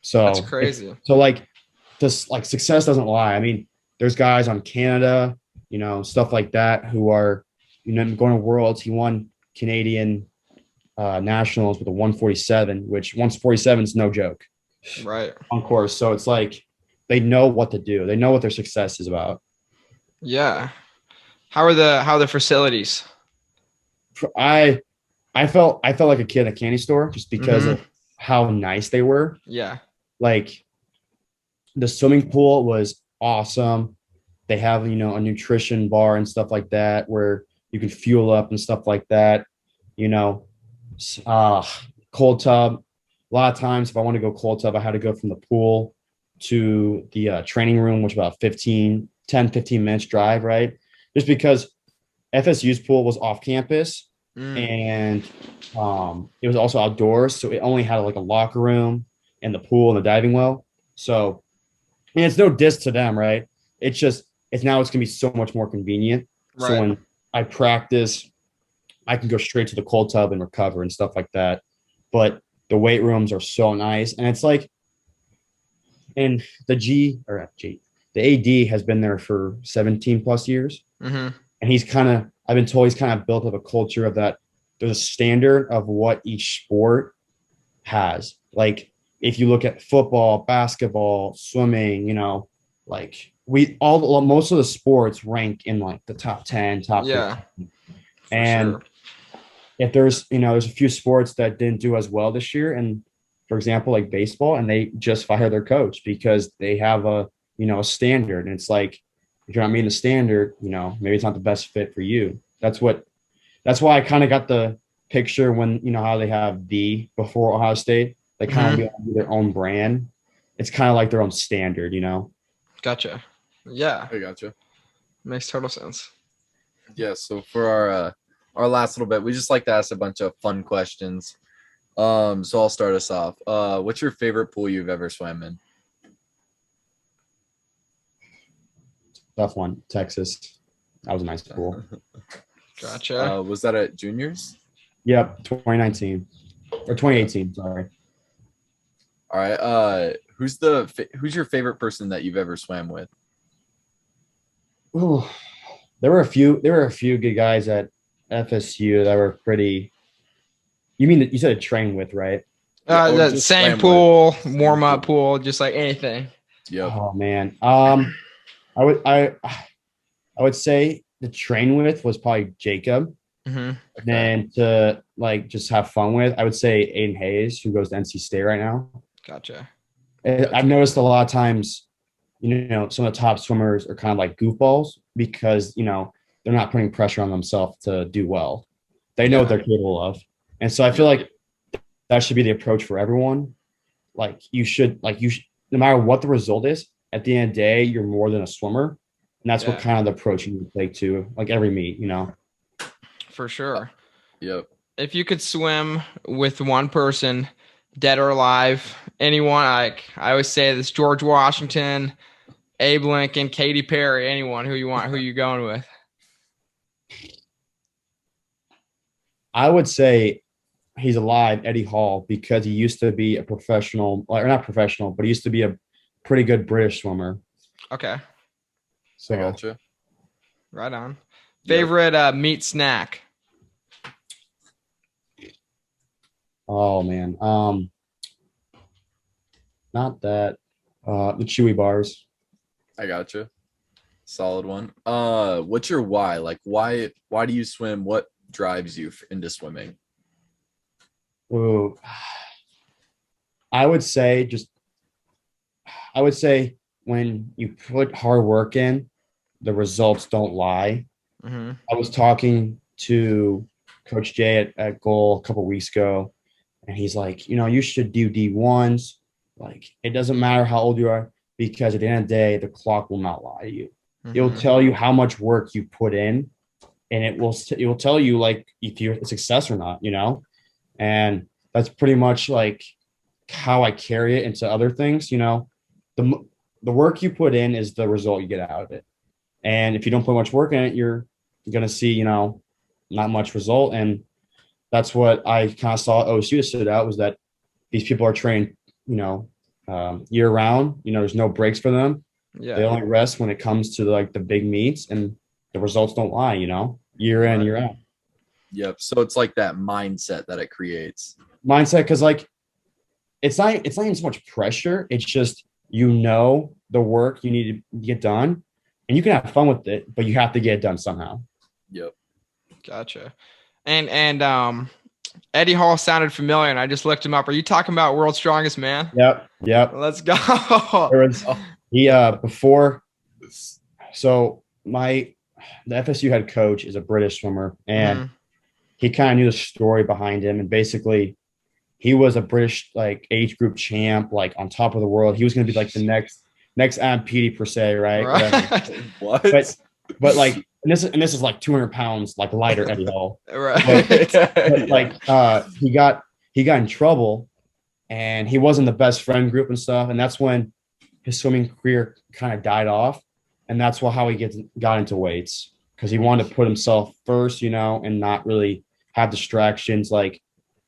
[SPEAKER 2] So
[SPEAKER 1] that's crazy.
[SPEAKER 2] Success doesn't lie. I mean, there's guys on Canada, stuff like that who are, going to worlds. He won Canadian nationals with a 147, which 147 is no joke.
[SPEAKER 1] Right.
[SPEAKER 2] On course. So it's like they know what to do. They know what their success is about.
[SPEAKER 1] Yeah. How are the facilities?
[SPEAKER 2] I felt like a kid at a candy store just because of how nice they were.
[SPEAKER 1] Yeah.
[SPEAKER 2] Like the swimming pool was awesome. They have, a nutrition bar and stuff like that where you can fuel up and stuff like that. Cold tub. A lot of times if I want to go cold tub, I had to go from the pool to the training room, which was about 10, 15 minutes drive, right? Just because FSU's pool was off campus and it was also outdoors. So it only had like a locker room and the pool and the diving well. So, and it's no diss to them, right? It's just, it's going to be so much more convenient. Right. So when I practice, I can go straight to the cold tub and recover and stuff like that. But the weight rooms are so nice. And it's like, and the AD has been there for 17 plus years. And I've been told he's kind of built up a culture of that. There's a standard of what each sport has. Like if you look at football, basketball, swimming, most of the sports rank in like the top 10, top 15. And sure. If there's a few sports that didn't do as well this year, and for example, like baseball, and they just fire their coach because they have a standard. And it's like, if you're not meeting the standard, maybe it's not the best fit for you. That's why I kind of got the picture when, how they have the before Ohio State, they kind of be their own brand. It's kind of like their own standard,
[SPEAKER 1] Gotcha. Yeah.
[SPEAKER 3] I gotcha.
[SPEAKER 1] Makes total sense.
[SPEAKER 3] Yeah. So for our last little bit, we just like to ask a bunch of fun questions. So I'll start us off. What's your favorite pool you've ever swam in?
[SPEAKER 2] Tough one. Texas. That was a nice pool.
[SPEAKER 1] Gotcha.
[SPEAKER 3] Was that at juniors?
[SPEAKER 2] Yep. 2019 or 2018. Sorry.
[SPEAKER 3] All right. Who's your favorite person that you've ever swam with?
[SPEAKER 2] Ooh, there were a few good guys at FSU that were pretty. You mean you said train with, right?
[SPEAKER 1] The same pool, warm up pool, just like anything.
[SPEAKER 3] Yep.
[SPEAKER 2] Oh man. I would say the train with was probably Jacob.
[SPEAKER 1] Okay.
[SPEAKER 2] And to like just have fun with, I would say Aiden Hayes, who goes to NC State right now.
[SPEAKER 1] Gotcha.
[SPEAKER 2] I've noticed a lot of times, some of the top swimmers are kind of like goofballs because, they're not putting pressure on themselves to do well. They know what they're capable of. And so I feel like that should be the approach for everyone. Like you should, no matter what the result is, at the end of the day, you're more than a swimmer. And that's what kind of the approach you need to take to like every meet,
[SPEAKER 1] For sure.
[SPEAKER 3] Yep.
[SPEAKER 1] If you could swim with one person, dead or alive, anyone, I always say this, George Washington, Abe Lincoln, Katy Perry, anyone who you want, who you going with?
[SPEAKER 2] I would say he's alive, Eddie Hall, because he used to be a professional, or not professional, but he used to be a pretty good British swimmer.
[SPEAKER 1] Okay.
[SPEAKER 2] So
[SPEAKER 3] I gotcha.
[SPEAKER 1] Right on.
[SPEAKER 3] Yep.
[SPEAKER 1] Favorite meat snack?
[SPEAKER 2] Oh man. Not that. The Chewy bars.
[SPEAKER 3] I gotcha. Solid one. What's your why? Like, why do you swim? What drives you into swimming?
[SPEAKER 2] Ooh. I would say when you put hard work in, the results don't lie.
[SPEAKER 1] Mm-hmm.
[SPEAKER 2] I was talking to Coach Jay at Goal a couple weeks ago, and he's like, you should do D1s. Like, it doesn't matter how old you are, because at the end of the day, the clock will not lie to you. It will tell you how much work you put in, and it will tell you like if you're a success or not, and that's pretty much like how I carry it into other things. The work you put in is the result you get out of it. And if you don't put much work in it, you're going to see, not much result. And that's what I kind of saw at OSU stood out, was that these people are trained, year round. There's no breaks for them.
[SPEAKER 1] Yeah.
[SPEAKER 2] They only rest when it comes to like the big meets, and the results don't lie, year in, year out.
[SPEAKER 3] Yep. So it's like that mindset that it creates.
[SPEAKER 2] Mindset, because like it's not even so much pressure. It's just the work you need to get done, and you can have fun with it, but you have to get it done somehow.
[SPEAKER 3] Yep.
[SPEAKER 1] Gotcha. And Eddie Hall sounded familiar, and I just looked him up. Are you talking about World's Strongest Man?
[SPEAKER 2] Yep.
[SPEAKER 1] Let's go.
[SPEAKER 2] Before. So the FSU head coach is a British swimmer, and he kind of knew the story behind him. And basically, he was a British like age group champ, like on top of the world. He was going to be like the next Petey per se, right?
[SPEAKER 3] What?
[SPEAKER 2] But like, and this is like 200 pounds, like lighter Eddie Hall.
[SPEAKER 1] Right.
[SPEAKER 2] But like, he got in trouble, and he wasn't the best friend group and stuff. And that's when his swimming career kind of died off. And that's how he got into weights, because he wanted to put himself first, and not really have distractions like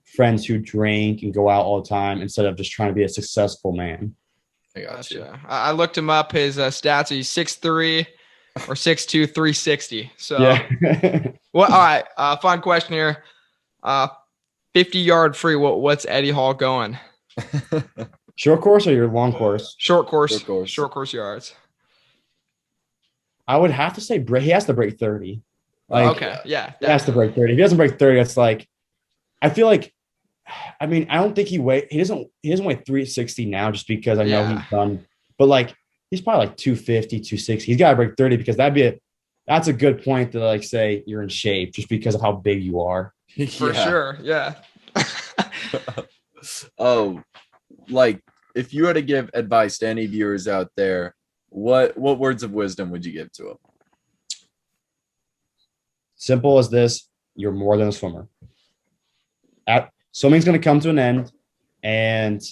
[SPEAKER 2] friends who drink and go out all the time, instead of just trying to be a successful man.
[SPEAKER 3] I gotcha.
[SPEAKER 1] I looked him up. His stats, he's 6'3" or 6'2", 360. So,
[SPEAKER 2] yeah.
[SPEAKER 1] Well, all right. Fun question here. 50-yard free. What's Eddie Hall going?
[SPEAKER 2] Short course or your long course?
[SPEAKER 1] Short course yards.
[SPEAKER 2] I would have to say he has to break 30.
[SPEAKER 1] Okay. Yeah.
[SPEAKER 2] He has to break 30. If he doesn't break 30, it's like, I feel like, I don't think he doesn't weigh 360 now, just because I know he's done, but like, he's probably like 250, 260. He's got to break 30, because that's a good point to like say you're in shape, just because of how big you are.
[SPEAKER 1] For sure. Yeah.
[SPEAKER 3] Oh, like if you had to give advice to any viewers out there, what words of wisdom would you give to them?
[SPEAKER 2] Simple as this: you're more than a swimmer. Swimming's going to come to an end, and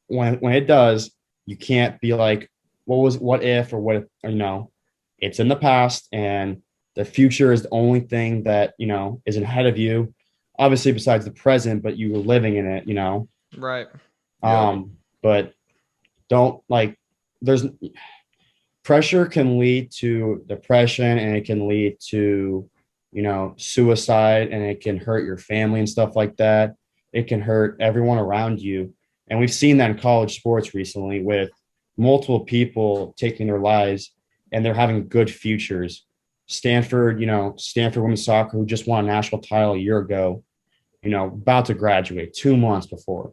[SPEAKER 2] when it does, you can't be like, what if, it's in the past, and the future is the only thing that is ahead of you, obviously besides the present, but you were living in it,
[SPEAKER 1] Right.
[SPEAKER 2] But don't there's pressure can lead to depression, and it can lead to suicide, and it can hurt your family and stuff like that. It can hurt everyone around you, and we've seen that in college sports recently, with multiple people taking their lives, and they're having good futures. Stanford women's soccer, who just won a national title a year ago, about to graduate 2 months before,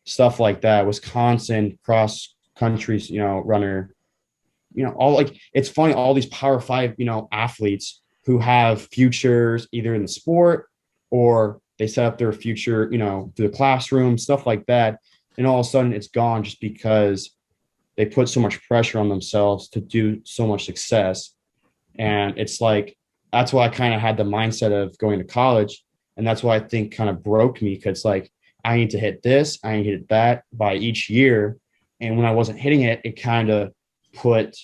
[SPEAKER 2] stuff like that. Wisconsin cross country, runner, it's funny, all these Power 5, athletes who have futures either in the sport, or they set up their future, through the classroom, stuff like that. And all of a sudden it's gone, just because they put so much pressure on themselves to do so much success. And it's like, that's why I kind of had the mindset of going to college. And that's why I think kind of broke me, because like, I need to hit this, I need to hit that by each year. And when I wasn't hitting it, it kind of put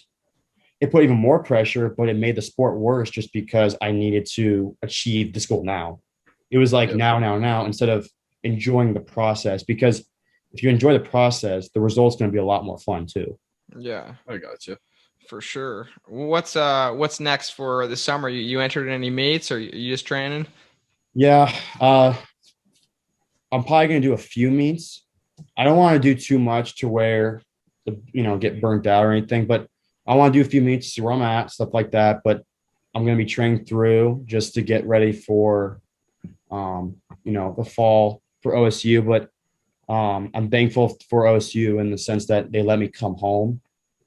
[SPEAKER 2] even more pressure, but it made the sport worse just because I needed to achieve this goal now. It was like now, instead of enjoying the process, because if you enjoy the process, the result's going to be a lot more fun too.
[SPEAKER 1] Yeah,
[SPEAKER 3] I gotcha.
[SPEAKER 1] for sure. What's next for the summer? You entered any meets, or you just training?
[SPEAKER 2] Yeah, I'm probably going to do a few meets. I don't want to do too much to where get burnt out or anything, but I want to do a few meets, see where I'm at, stuff like that. But I'm going to be training through just to get ready for the fall for OSU. But I'm thankful for OSU in the sense that they let me come home,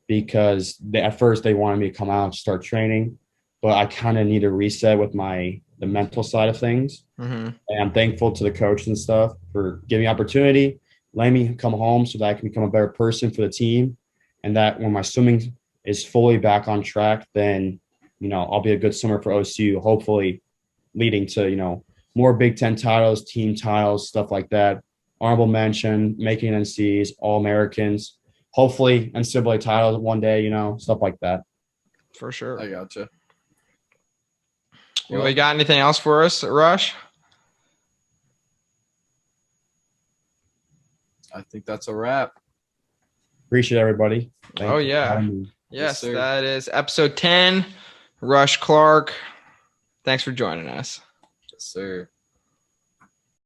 [SPEAKER 2] because at first they wanted me to come out and start training, but I kind of need a reset with the mental side of things.
[SPEAKER 1] Mm-hmm.
[SPEAKER 2] And I'm thankful to the coach and stuff for giving me opportunity, letting me come home so that I can become a better person for the team. And that when my swimming is fully back on track, then, I'll be a good swimmer for OSU, hopefully leading to, more Big Ten titles, team titles, stuff like that. Honorable mention, making NCs, All Americans, hopefully NCAA titles one day, stuff like that.
[SPEAKER 1] For sure.
[SPEAKER 3] I gotcha.
[SPEAKER 1] Well, you got anything else for us, Rush?
[SPEAKER 3] I think that's a wrap.
[SPEAKER 2] Appreciate everybody.
[SPEAKER 1] Oh, yeah. Yes,
[SPEAKER 3] Yes, sir.
[SPEAKER 1] that is episode 10. Rush Clark. Thanks for joining us.
[SPEAKER 3] Yes, sir.